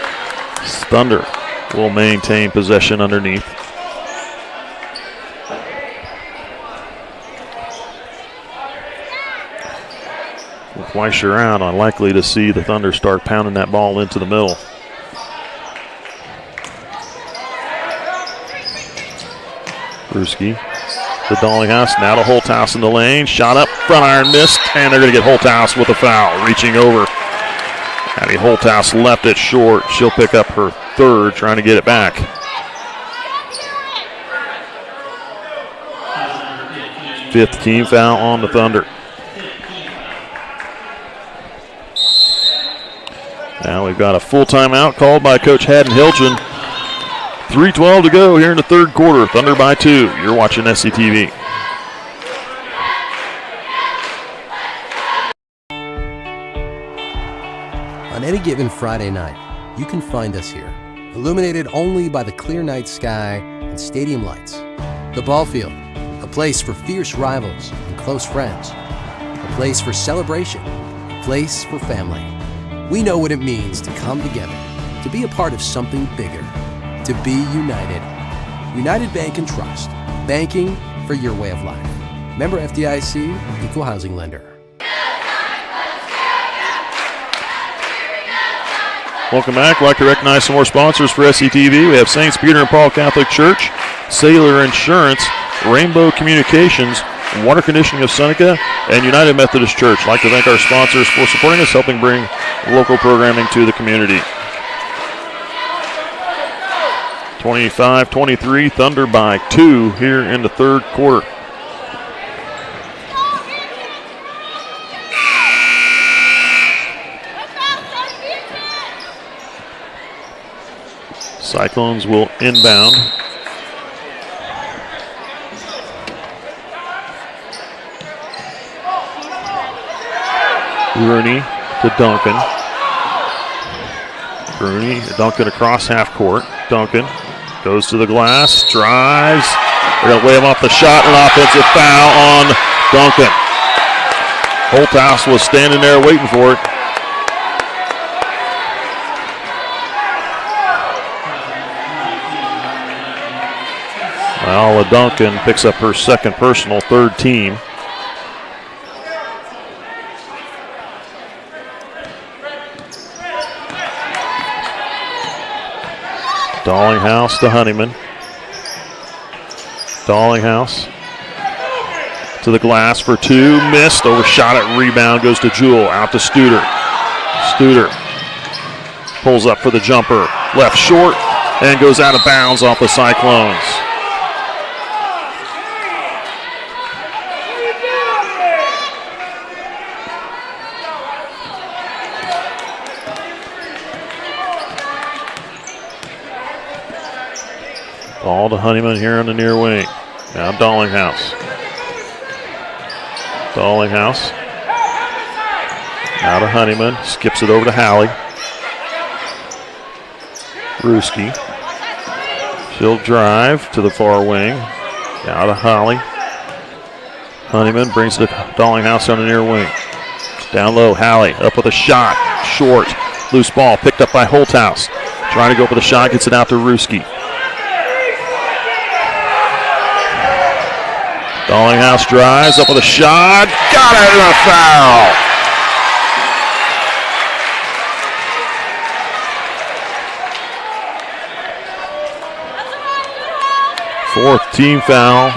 Thunder will maintain possession underneath. With Weischer out, unlikely to see the Thunder start pounding that ball into the middle. Ruski to Dollinghouse, now to Holthouse in the lane. Shot up, front iron missed, and they're going to get Holthouse with a foul. Reaching over. Abby Holthouse left it short. She'll pick up her 3rd, trying to get it back. Fifth team foul on the Thunder. Now we've got a full timeout called by Coach Haddon Hilton. 3:12 to go here in the third quarter. Thunder by 2. You're watching SCTV. On any given Friday night, you can find us here, illuminated only by the clear night sky and stadium lights. The ball field, a place for fierce rivals and close friends, a place for celebration, a place for family. We know what it means to come together, to be a part of something bigger, to be united. United Bank and Trust, banking for your way of life. Member FDIC, Equal Housing Lender. Welcome back. I'd like to recognize some more sponsors for SCTV. We have St. Peter and Paul Catholic Church, Sailor Insurance, Rainbow Communications, Water Conditioning of Seneca, and United Methodist Church. I'd like to thank our sponsors for supporting us, helping bring local programming to the community. 25-23, Thunder by 2 here in the third quarter. Cyclones will inbound. Rooney to Duncan. Bruni, Duncan across half court. Duncan goes to the glass, drives. They're going to lay him off the shot, an offensive foul on Duncan. Holthouse was standing there waiting for it. Well, Duncan picks up her second personal, third team. Dallinghouse to Honeyman. Dallinghouse to the glass for two. Missed. Overshot it. Rebound goes to Jewell. Out to Studer. Studer pulls up for the jumper. Left short and goes out of bounds off the Cyclones. Ball to Honeyman here on the near wing. Now Dallinghouse. Dallinghouse. Now to Honeyman. Skips it over to Halley. Ruski. She'll drive to the far wing. Now to Holly. Honeyman brings it to Dallinghouse on the near wing. Down low, Halley up with a shot. Short. Loose ball picked up by Holthouse. Trying to go for the shot. Gets it out to Ruski. Dallinghouse drives up with a shot. Got it, and a foul. Fourth team foul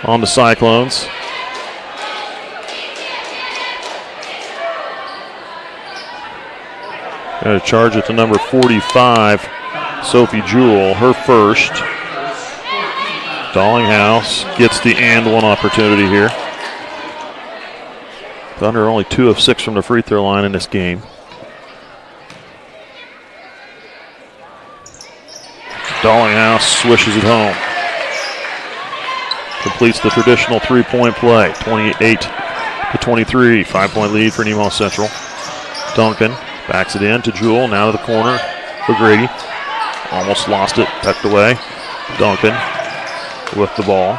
on the Cyclones. Got to charge it to number 45, Sophie Jewell, her first. Dallinghouse gets the and one opportunity here. Thunder only 2 of 6 from the free throw line in this game. Dallinghouse swishes it home. Completes the traditional three-point play. 28-23. 5-point lead for Nemaha Central. Duncan backs it in to Jewell. Now to the corner. O'Grady almost lost it. Tucked away. Duncan with the ball.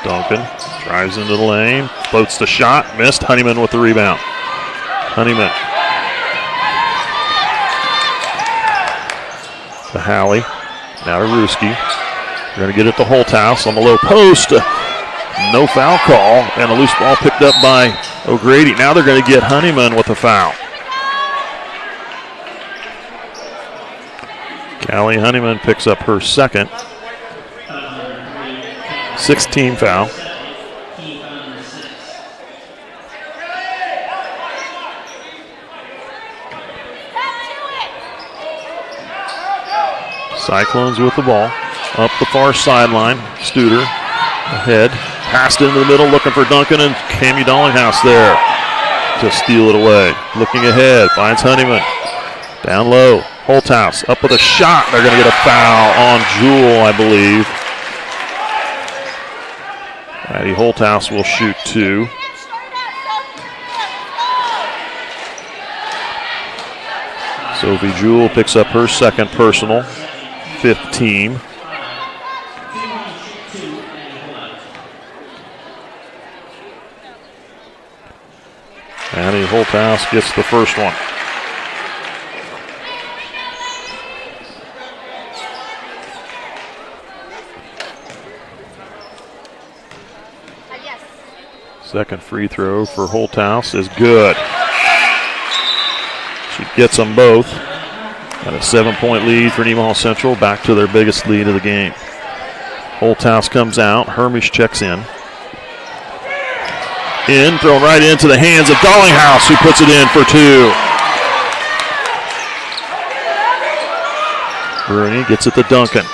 Duncan drives into the lane, floats the shot, missed. Honeyman with the rebound. Honeyman to Halley, now to Ruski. They're going to get it to Holthouse on the low post. No foul call, and a loose ball picked up by O'Grady. Now they're going to get Honeyman with a foul. Callie Honeyman picks up her second. 6th-team foul. Cyclones with the ball. Up the far sideline. Studer ahead. Passed into the middle, looking for Duncan, and Cammie Dallinghouse there to steal it away. Looking ahead, finds Honeyman. Down low. Holthouse up with a shot. They're going to get a foul on Jewell, I believe. Addie Holthouse will shoot 2. Sophie Jewell picks up her second personal, 5th team. Addie Holthouse gets the first one. Second free throw for Holthouse is good. She gets them both. Got a 7-point lead for Nemaha Central, back to their biggest lead of the game. Holthouse comes out. Hermish checks in. Thrown right into the hands of Dallinghouse, who puts it in for 2. Bruni gets it to Duncan.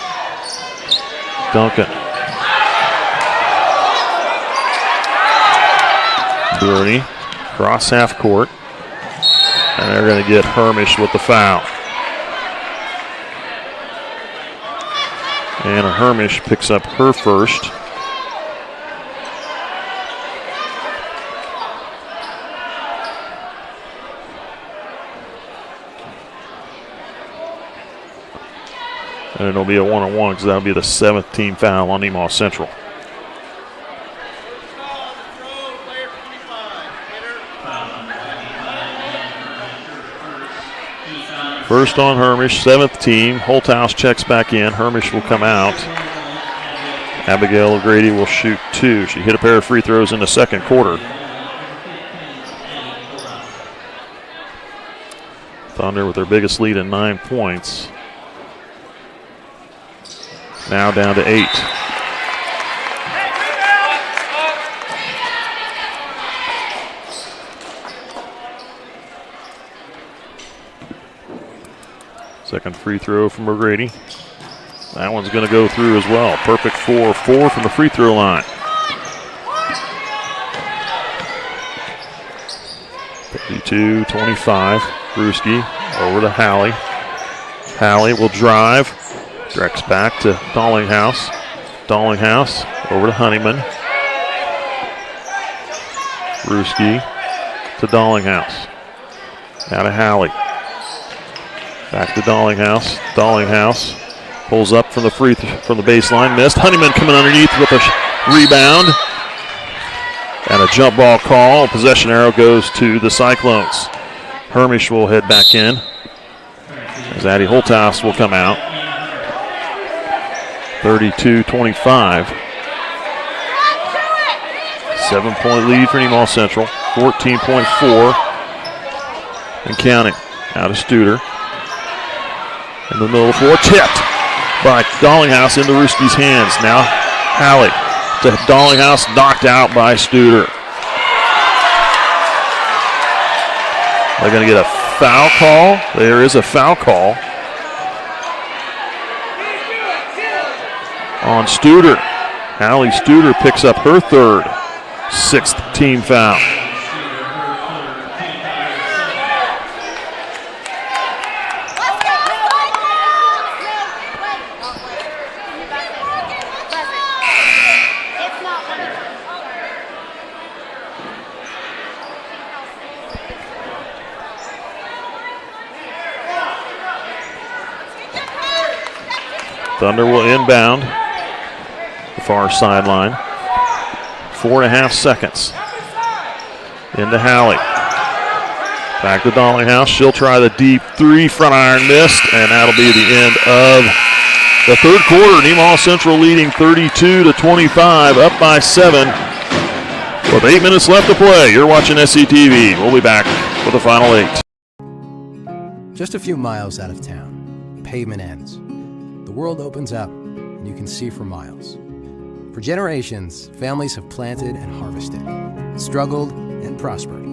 Duncan. Bruni, cross half court. And they're going to get Hermish with the foul. Anna Hermish picks up her first. And it'll be a one-on-one because that'll be the 7th team foul on Nemaha Central. First on Hermish, 7th team. Holthouse checks back in. Hermish will come out. Abigail O'Grady will shoot 2. She hit a pair of free throws in the second quarter. Thunder with their biggest lead in 9 points. Now down to 8. Second free throw from O'Grady. That one's going to go through as well. Perfect 4-4 from the free throw line. 32-25. Brewski over to Hallie. Hallie will drive. Directs back to Dollinghouse. Dollinghouse over to Honeyman. Brewski to Dollinghouse. Now to Hallie. Back to Dollinghouse. Dollinghouse pulls up from the from the baseline. Missed. Honeyman coming underneath with a rebound. And a jump ball call. Possession arrow goes to the Cyclones. Hermish will head back in. As Addie Holthouse will come out. 32-25. 7-point lead for Nemaha Central. 14.4 and counting. Out of Studer. In the middle of the floor, tipped by Dollinghouse into Ruski's hands. Now Hallie to Dollinghouse, knocked out by Studer. They're going to get a foul call. There is a foul call on Studer. Hallie Studer picks up her 3rd, 6th team foul. Thunder will inbound the far sideline. 4.5 seconds. Into Hallie. Back to Dollinghouse. She'll try the deep 3. Front iron missed, and that'll be the end of the 3rd quarter. Nemaha Central leading 32-25, up by 7. With 8 minutes left to play, you're watching SCTV. We'll be back with the final 8. Just a few miles out of town, pavement ends. The world opens up, and you can see for miles. For generations, families have planted and harvested, struggled and prospered,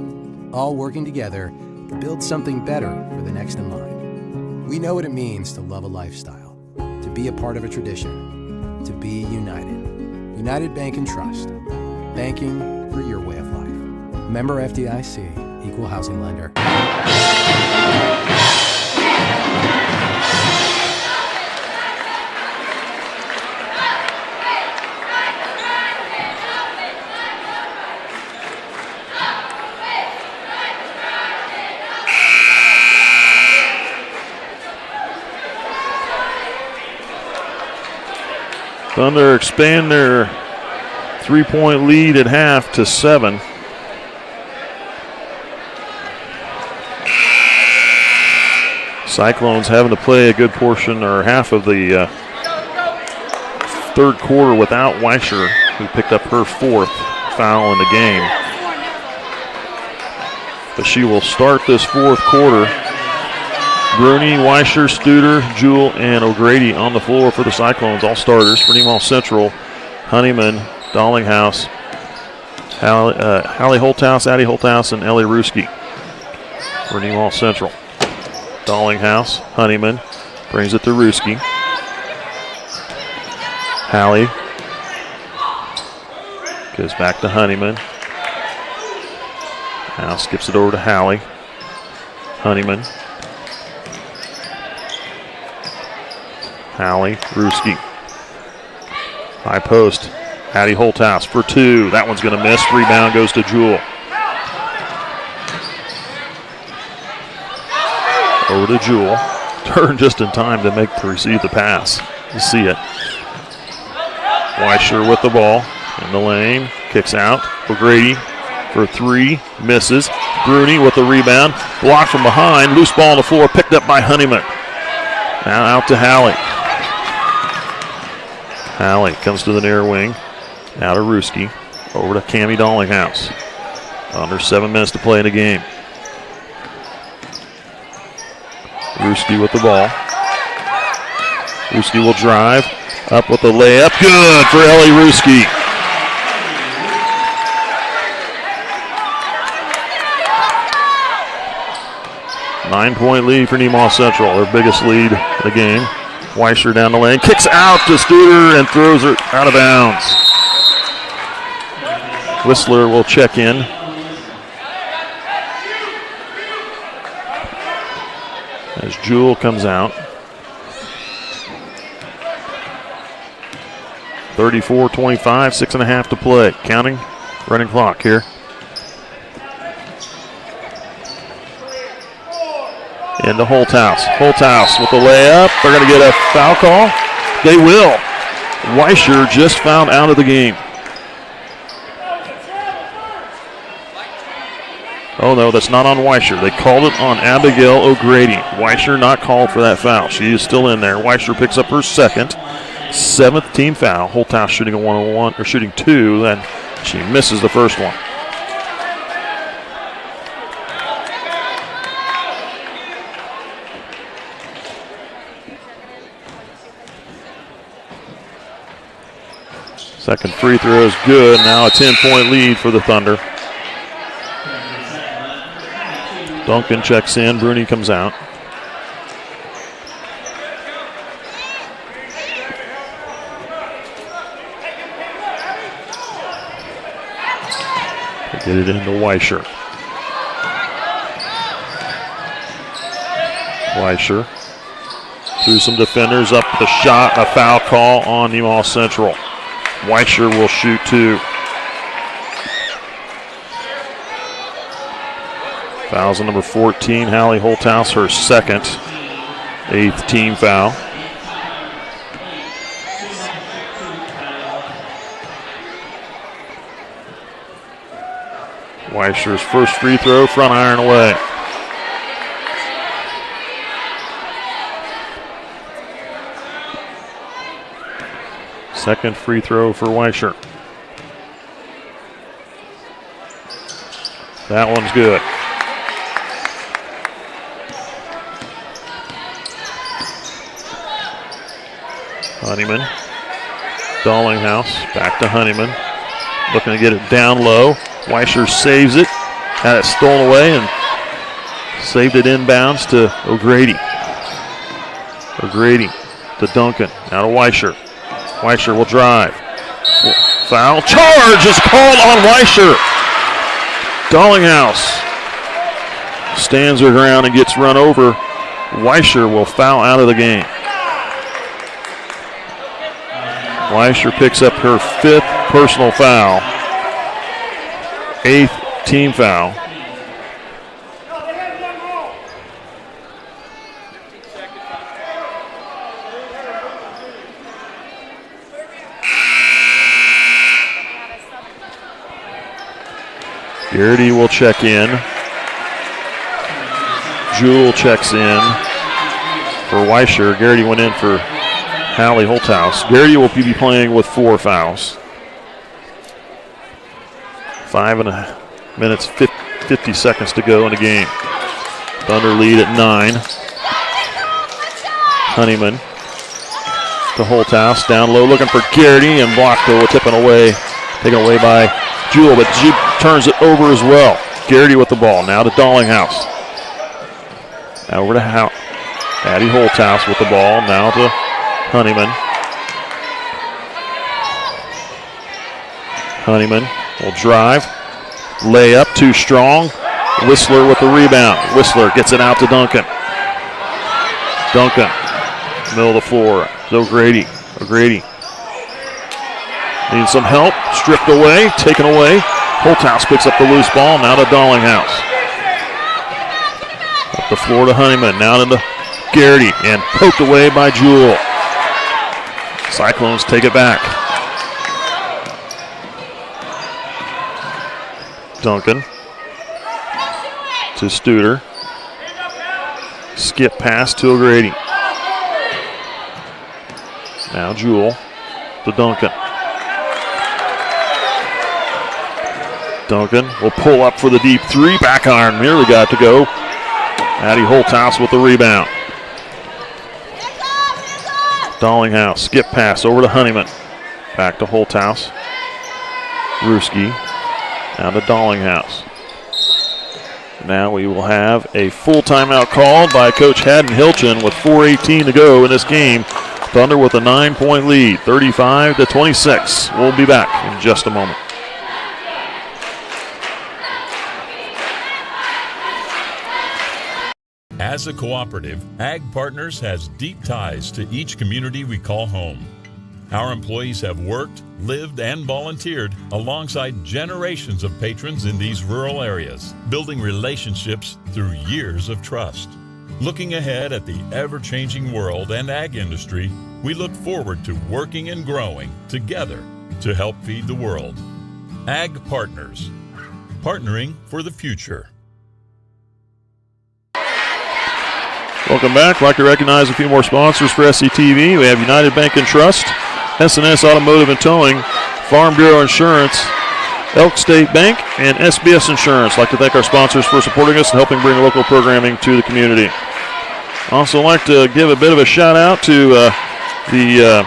all working together to build something better for the next in line. We know what it means to love a lifestyle, to be a part of a tradition, to be united. United Bank and Trust, banking for your way of life. Member FDIC, Equal Housing Lender. Thunder expand their 3-point lead at half to 7. Cyclones having to play a good portion or half of the 3rd quarter without Weischer, who picked up her 4th foul in the game. But she will start this 4th quarter. Bruni, Weischer, Studer, Jewell, and O'Grady on the floor for the Cyclones. All starters for Nemaha Central. Honeyman, Dollinghouse, Hallie Holthouse, Addie Holthouse, and Ellie Ruski for Nemaha Central. Dollinghouse, Honeyman brings it to Ruski. Hallie goes back to Honeyman. Now skips it over to Hallie. Honeyman. Hallie, Ruski. High post. Addie Holthouse for 2. That one's going to miss. Rebound goes to Jewell. Over to Jewell. Turn just in time to receive the pass. You see it. Weisher with the ball in the lane. Kicks out. O'Grady for three. Misses. Bruni with the rebound. Blocked from behind. Loose ball on the floor. Picked up by Honeyman. Now out to Halley. Halley comes to the near wing. Now to Ruski. Over to Cammie Dollinghouse. Under 7 minutes to play in the game. Ruski with the ball. Ruski will drive. Up with the layup. Good for Ellie Ruski. Nine-point lead for Nemaha Central, their biggest lead of the game. Weisher down the lane, kicks out to Studer and throws her out of bounds. Whistler will check in. As Jewell comes out. 34-25, 6.5 to play. Counting, running clock here. Into Holthouse. Holthouse with the layup. They're going to get a foul call. They will. Weisher just fouled out of the game. Oh, no, that's not on Weisher. They called it on Abigail O'Grady. Weisher not called for that foul. She is still in there. Weisher picks up her second, 7th team foul. Holthouse shooting a 1-on-1, or shooting 2, and she misses the first one. Second free throw is good. Now a 10-point lead for the Thunder. Duncan checks in. Bruni comes out. They get it into Weisher. Weisher through some defenders, up the shot, a foul call on Nemaha Central. Weisher will shoot 2. Fouls on number 14, Hallie Holthouse, her second, 8th team foul. Weisher's first free throw, front iron away. Second free throw for Weisher. That one's good. Honeyman. Dollinghouse back to Honeyman. Looking to get it down low. Weisher saves it. Had it stolen away and saved it inbounds to O'Grady. O'Grady to Duncan. Now to Weisher. Weisher will drive. Foul. Charge is called on Weisher. Dollinghouse stands her ground and gets run over. Weisher will foul out of the game. Weisher picks up her 5th personal foul. 8th team foul. Garrity will check in. Jewell checks in for Weisher. Garrity went in for Hallie Holthouse. Garrity will be playing with 4 fouls. 5 minutes, 50 seconds to go in the game. Thunder lead at 9. Honeyman to Holthouse. Down low looking for Garrity and blocked though, taken away by Jewell, but she turns it over as well. Garrity with the ball. Now to Dollinghouse. Now over to Addie Holthouse with the ball. Now to Honeyman. Honeyman will drive. Layup, too strong. Whistler with the rebound. Whistler gets it out to Duncan. Duncan, middle of the floor. O'Grady. O'Grady needs some help. Stripped away, taken away. Holthouse picks up the loose ball. Now to Dollinghouse. Up the floor to Honeyman. Now into Garrity, and poked away by Jewell. Cyclones take it back. Duncan to Studer. Skip pass to O'Grady. Now Jewell to Duncan. Duncan will pull up for the deep three. Back iron, nearly got to go. Addie Holthouse with the rebound. Dollinghouse, skip pass over to Honeyman. Back to Holthouse. Ruski, now to Dollinghouse. Now we will have a full timeout called by Coach Haddon Hilchin with 4:18 to go in this game. Thunder with a 9-point lead, 35-26. We'll be back in just a moment. As a cooperative, Ag Partners has deep ties to each community we call home. Our employees have worked, lived, and volunteered alongside generations of patrons in these rural areas, building relationships through years of trust. Looking ahead at the ever-changing world and ag industry, we look forward to working and growing together to help feed the world. Ag Partners, partnering for the future. Welcome back. I'd like to recognize a few more sponsors for SCTV. We have United Bank and Trust, S&S Automotive and Towing, Farm Bureau Insurance, Elk State Bank, and SBS Insurance. I'd like to thank our sponsors for supporting us and helping bring local programming to the community. Also like to give a bit of a shout out to the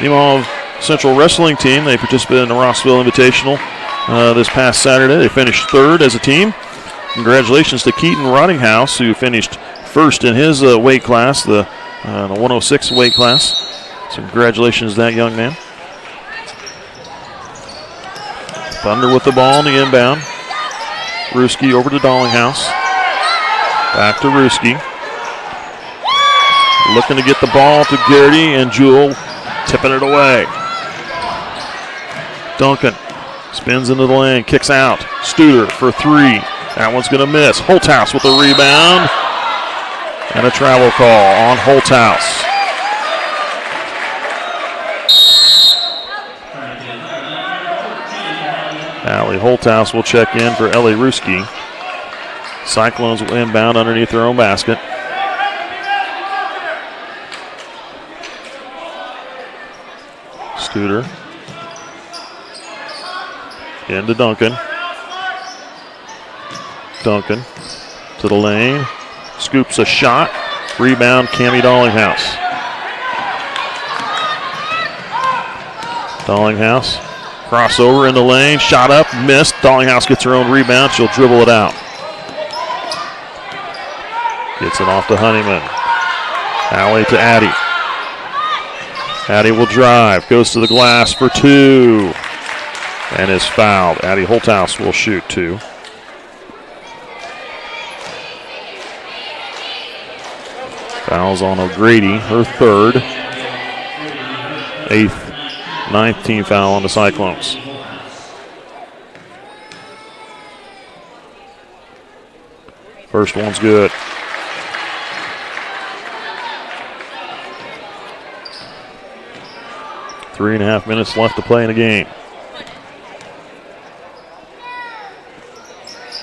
Nemaha Central Wrestling team. They participated in the Rossville Invitational this past Saturday. They finished third as a team. Congratulations to Keaton Rottinghouse, who finished first in his weight class, the 106 weight class. So congratulations to that young man. Thunder with the ball on the inbound. Ruski over to Dollinghouse. Back to Ruski. Looking to get the ball to Garrity, and Jewell tipping it away. Duncan spins into the lane, kicks out. Studer for three. That one's going to miss. Holthouse with the rebound. And a travel call on Holthouse. Allie Holthouse will check in for Ellie Ruski. Cyclones will inbound underneath their own basket. Studer. Into Duncan. Duncan to the lane. Scoops a shot. Rebound, Cammie Dollinghouse. Dollinghouse. Crossover in the lane. Shot up, missed. Dollinghouse gets her own rebound. She'll dribble it out. Gets it off to Honeyman. Alley to Addie. Addie will drive. Goes to the glass for two. And is fouled. Addie Holthouse will shoot two. Fouls on O'Grady, her third. Eighth, ninth team foul on the Cyclones. First one's good. Three and a half minutes left to play in the game.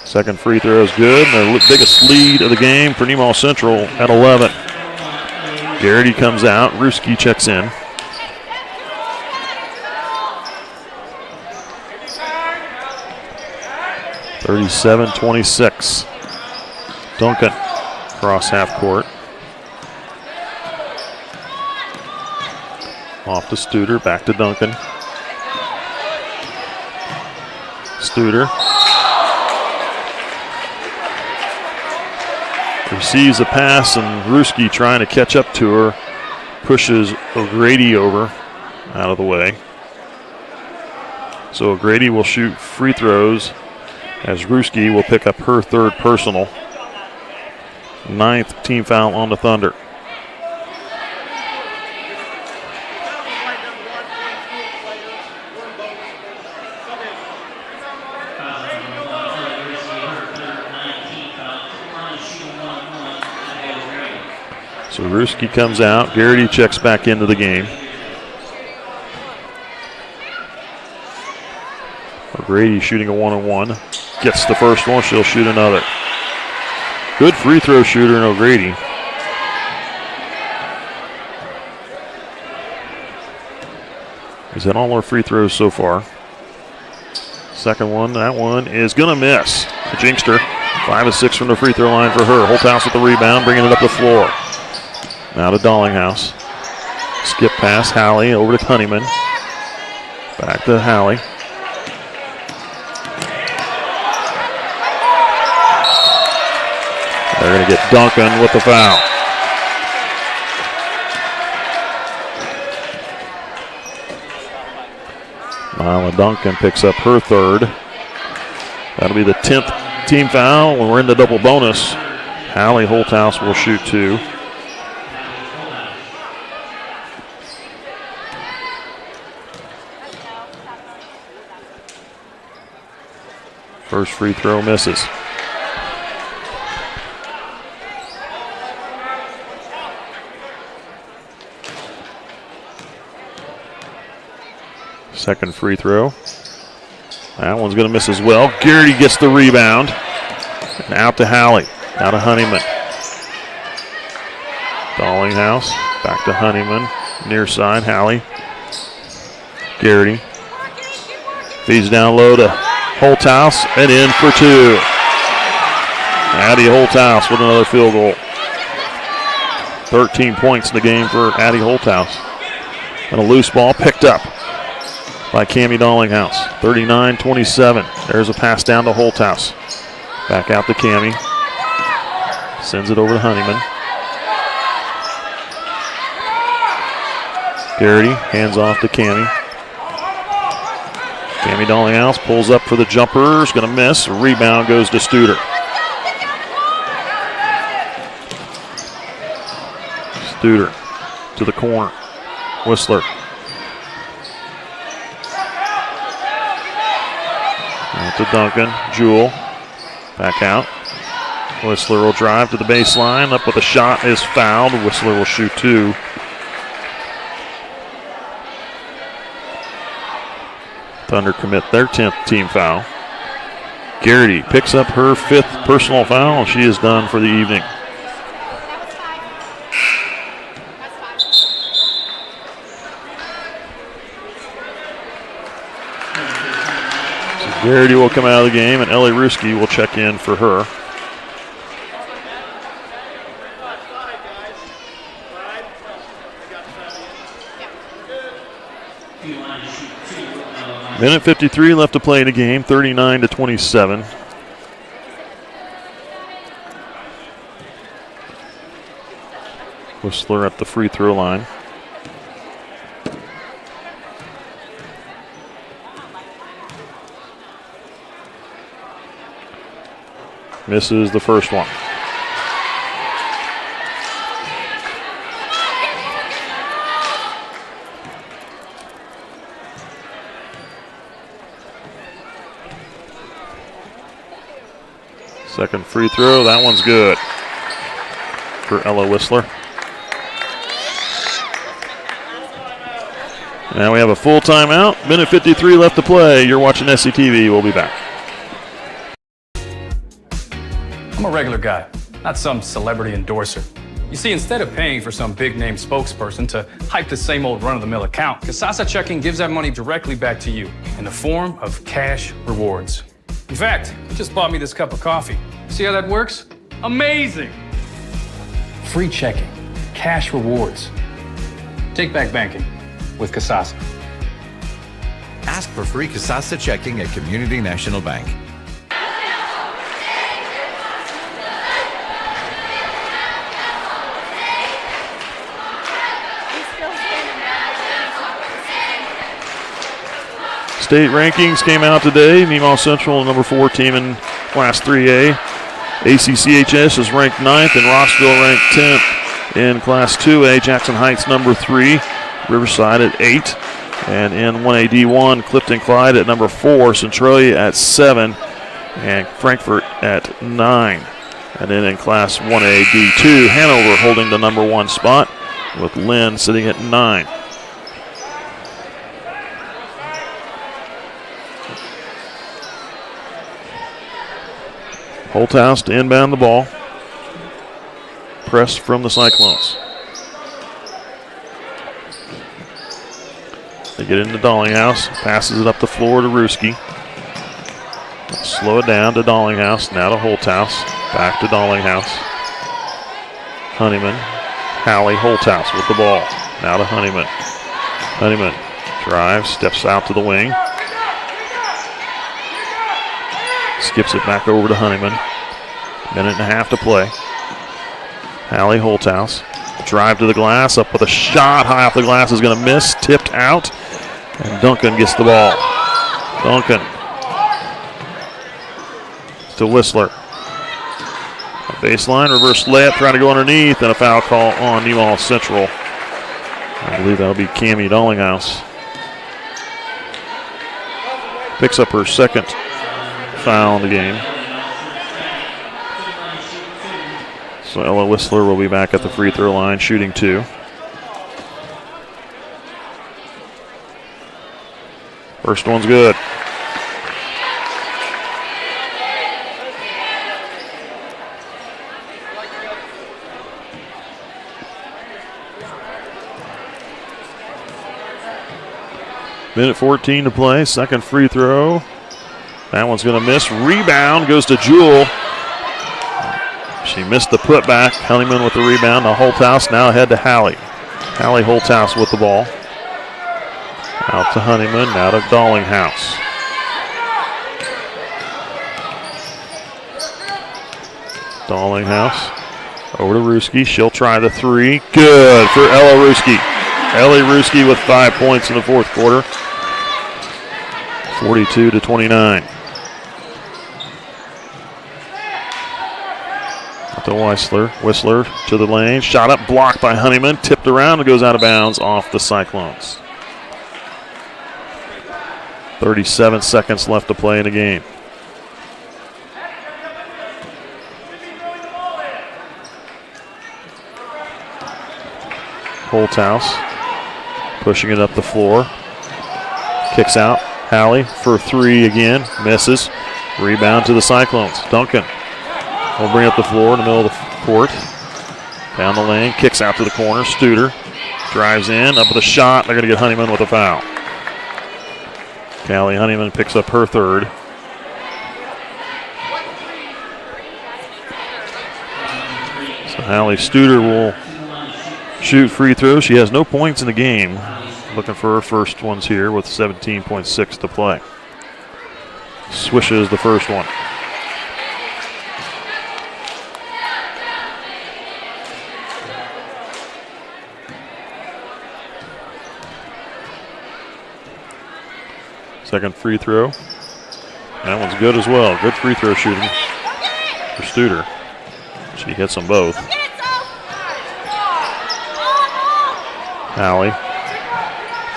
Second free throw is good. Their biggest lead of the game for Nemaha Central at 11. Garrity comes out. Ruski checks in. (37-26). Duncan cross half court. Off to Studer. Back to Duncan. Studer. Receives a pass, and Ruski trying to catch up to her. Pushes O'Grady over out of the way. So O'Grady will shoot free throws as Ruski will pick up her third personal. Ninth team foul on the Thunder. So Ruski comes out. Garrity checks back into the game. O'Grady shooting a 1-on-1. Gets the first one. She'll shoot another. Good free throw shooter in O'Grady. He's had all our free throws so far. Second one, that one is going to miss. The Jinkster, 5 of 6 from the free throw line for her. Holthouse with the rebound, bringing it up the floor. Now to Dollinghouse. Skip pass, Halley over to Honeyman. Back to Halley. They're going to get Duncan with the foul. Nyla Duncan picks up her third. That'll be the 10th team foul when we're in the double bonus. Halley Holthouse will shoot 2. First free throw misses. Second free throw. That one's going to miss as well. Garrity gets the rebound. And out to Halley. Now to Honeyman. Dollinghouse. Back to Honeyman. Near side, Halley. Garrity. Feeds down low to Holthouse. And in for 2. Addie Holthouse with another field goal. 13 points in the game for Addie Holthouse. And a loose ball picked up by Cammie Dollinghouse. 39-27. There's a pass down to Holthouse. Back out to Cammie. Sends it over to Honeyman. Garrity hands off to Cammie. Cammie Dollinghouse pulls up for the jumper. Is going to miss. Rebound goes to Studer. Studer to the corner. Whistler. Out to Duncan. Jewell. Back out. Whistler will drive to the baseline. Up with a shot is fouled. Whistler will shoot 2. Thunder commit their 10th team foul. Garrity picks up her 5th personal foul. She is done for the evening. Garrity will come out of the game, and Ellie Ruski will check in for her. Minute 53 left to play in the game, 39-27. Whistler at the free throw line. Misses the first one. Second free throw, that one's good for Ella Whistler. Now we have a full timeout. Minute 53 left to play. You're watching SCTV. We'll be back. I'm a regular guy, not some celebrity endorser. You see, instead of paying for some big-name spokesperson to hype the same old run-of-the-mill account, Casasa Checking gives that money directly back to you in the form of cash rewards. In fact, you just bought me this cup of coffee. See how that works? Amazing! Free checking, cash rewards. Take back banking with Casasa. Ask for free Casasa Checking at Community National Bank. State rankings came out today. Nemaha Central, number 4 team in Class 3A. ACCHS is ranked 9th and Rossville ranked 10th in Class 2A. Jackson Heights, number 3. Riverside at 8. And in 1AD1, Clifton Clyde at number 4. Centralia at 7. And Frankfort at 9. And then in Class 1A D2, Hanover holding the number 1 spot with Lynn sitting at 9. Holthouse to inbound the ball. Press from the Cyclones. They get into Dollinghouse, passes it up the floor to Ruski. Slow it down to Dollinghouse, now to Holthouse, back to Dollinghouse. Honeyman, Hallie, Holthouse with the ball, now to Honeyman. Honeyman drives, steps out to the wing. Skips it back over to Honeyman. Minute and a half to play. Hallie, Holthouse. Drive to the glass, up with a shot. High off the glass is going to miss. Tipped out. And Duncan gets the ball. Duncan to Whistler. A baseline, reverse layup, trying to go underneath, and a foul call on Nemaha Central. I believe that'll be Cammie Dollinghouse. Picks up her second foul in the game. So Ella Whistler will be back at the free throw line, shooting 2. First one's good. Minute 14 to play. Second free throw. That one's going to miss. Rebound goes to Jewell. She missed the putback. Honeyman with the rebound. Now Holthouse now ahead to Hallie. Hallie Holthouse with the ball. Out to Honeyman. Now to Dollinghouse. Dollinghouse over to Ruski. She'll try the 3. Good for Ella Ruski. Ellie Ruski with 5 points in the fourth quarter. 42-29. To Whistler to the lane. Shot up, blocked by Honeyman. Tipped around and goes out of bounds off the Cyclones. 37 seconds left to play in the game. Holthouse pushing it up the floor. Kicks out. Hallie for 3 again. Misses. Rebound to the Cyclones. Duncan will bring up the floor in the middle of the court. Down the lane. Kicks out to the corner. Studer drives in. Up with a shot. They're going to get Honeyman with a foul. Callie Honeyman picks up her third. So Hallie Studer will shoot free throws. She has no points in the game. Looking for her first ones here with 17.6 to play. Swishes the first one. Second free throw. That one's good as well. Good free throw shooting for Studer. She hits them both. Hallie.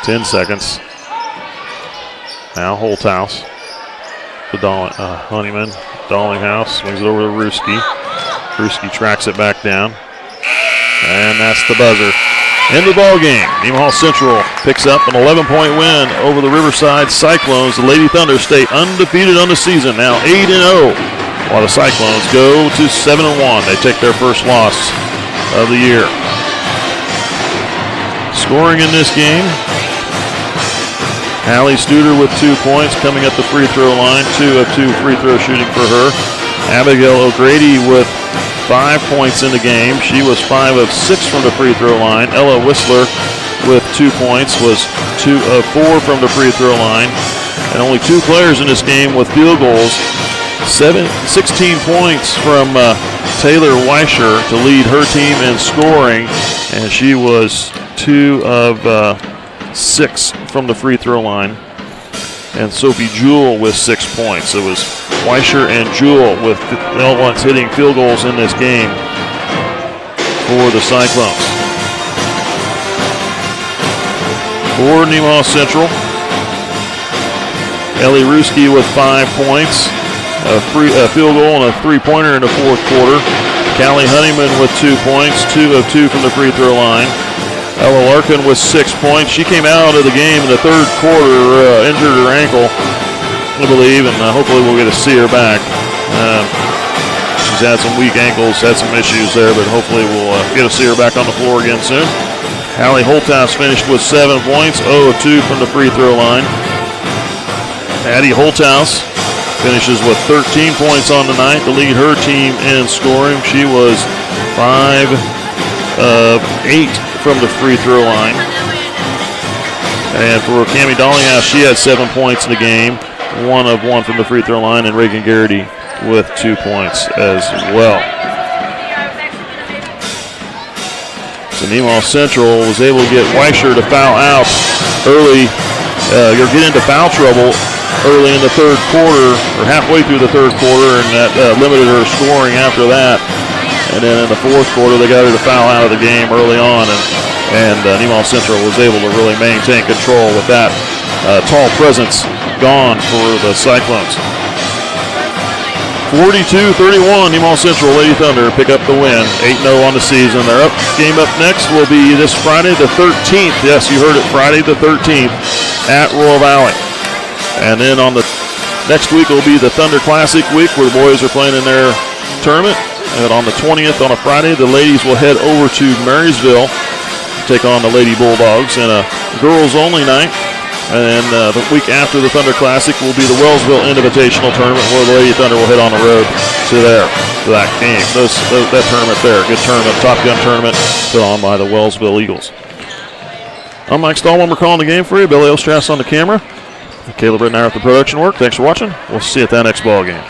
10 seconds. Now Holthouse to Honeyman. Dollinghouse swings it over to Ruski. Ruski tracks it back down. And that's the buzzer. End of the ball game. Nemaha Central picks up an 11-point win over the Riverside Cyclones. The Lady Thunder stay undefeated on the season, now 8-0, while the Cyclones go to 7-1. They take their first loss of the year. Scoring in this game, Hallie Studer with 2 points coming at the free throw line. 2 of 2 free throw shooting for her. Abigail O'Grady with 5 points in the game. She was 5 of 6 from the free throw line. Ella Whistler with 2 points was 2 of 4 from the free throw line. And only 2 players in this game with field goals. 16 points from Taylor Weischer to lead her team in scoring. And she was 2 of 6 from the free throw line. And Sophie Jewell with 6 points. It was Weischer and Jewell with the only ones hitting field goals in this game for the Cyclones. For Nemaha Central, Ellie Ruski with 5 points. a field goal and a three-pointer in the fourth quarter. Callie Honeyman with 2 points, 2 of 2 from the free throw line. Ella Larkin with 6 points. She came out of the game in the third quarter, injured her ankle, I believe, and hopefully we'll get to see her back. She's had some weak ankles, had some issues there, but hopefully we'll get to see her back on the floor again soon. Hallie Holthouse finished with 7 points, 0 of 2 from the free throw line. Addie Holthouse finishes with 13 points on the night to lead her team in scoring. She was 5 of 8 from the free throw line. And for Cammie Dollinghouse, she had 7 points in the game, 1 of 1 from the free throw line, and Reagan Garrity with 2 points as well. So Nemaha Central was able to get Weischer to foul out early, or get into foul trouble early in the third quarter, or halfway through the third quarter, and that limited her scoring after that. And then in the fourth quarter, they got her to foul out of the game early on, and Nemaha Central was able to really maintain control with that tall presence gone for the Cyclones. 42-31, Nemaha Central Lady Thunder pick up the win, 8-0 on the season. Their game up next will be this Friday the 13th. Yes, you heard it, Friday the 13th at Royal Valley. And then on the next week will be the Thunder Classic week where the boys are playing in their tournament. And on the 20th on a Friday, the ladies will head over to Marysville to take on the Lady Bulldogs in a girls-only night. And then the week after the Thunder Classic will be the Wellsville Invitational Tournament where the Lady Thunder will head on the road to that game. That tournament there, good tournament, Top Gun tournament put on by the Wellsville Eagles. I'm Mike Stallman. We're calling the game for you. Billy Ostrass on the camera. Caleb Ritt and I are at the production work. Thanks for watching. We'll see you at that next ball game.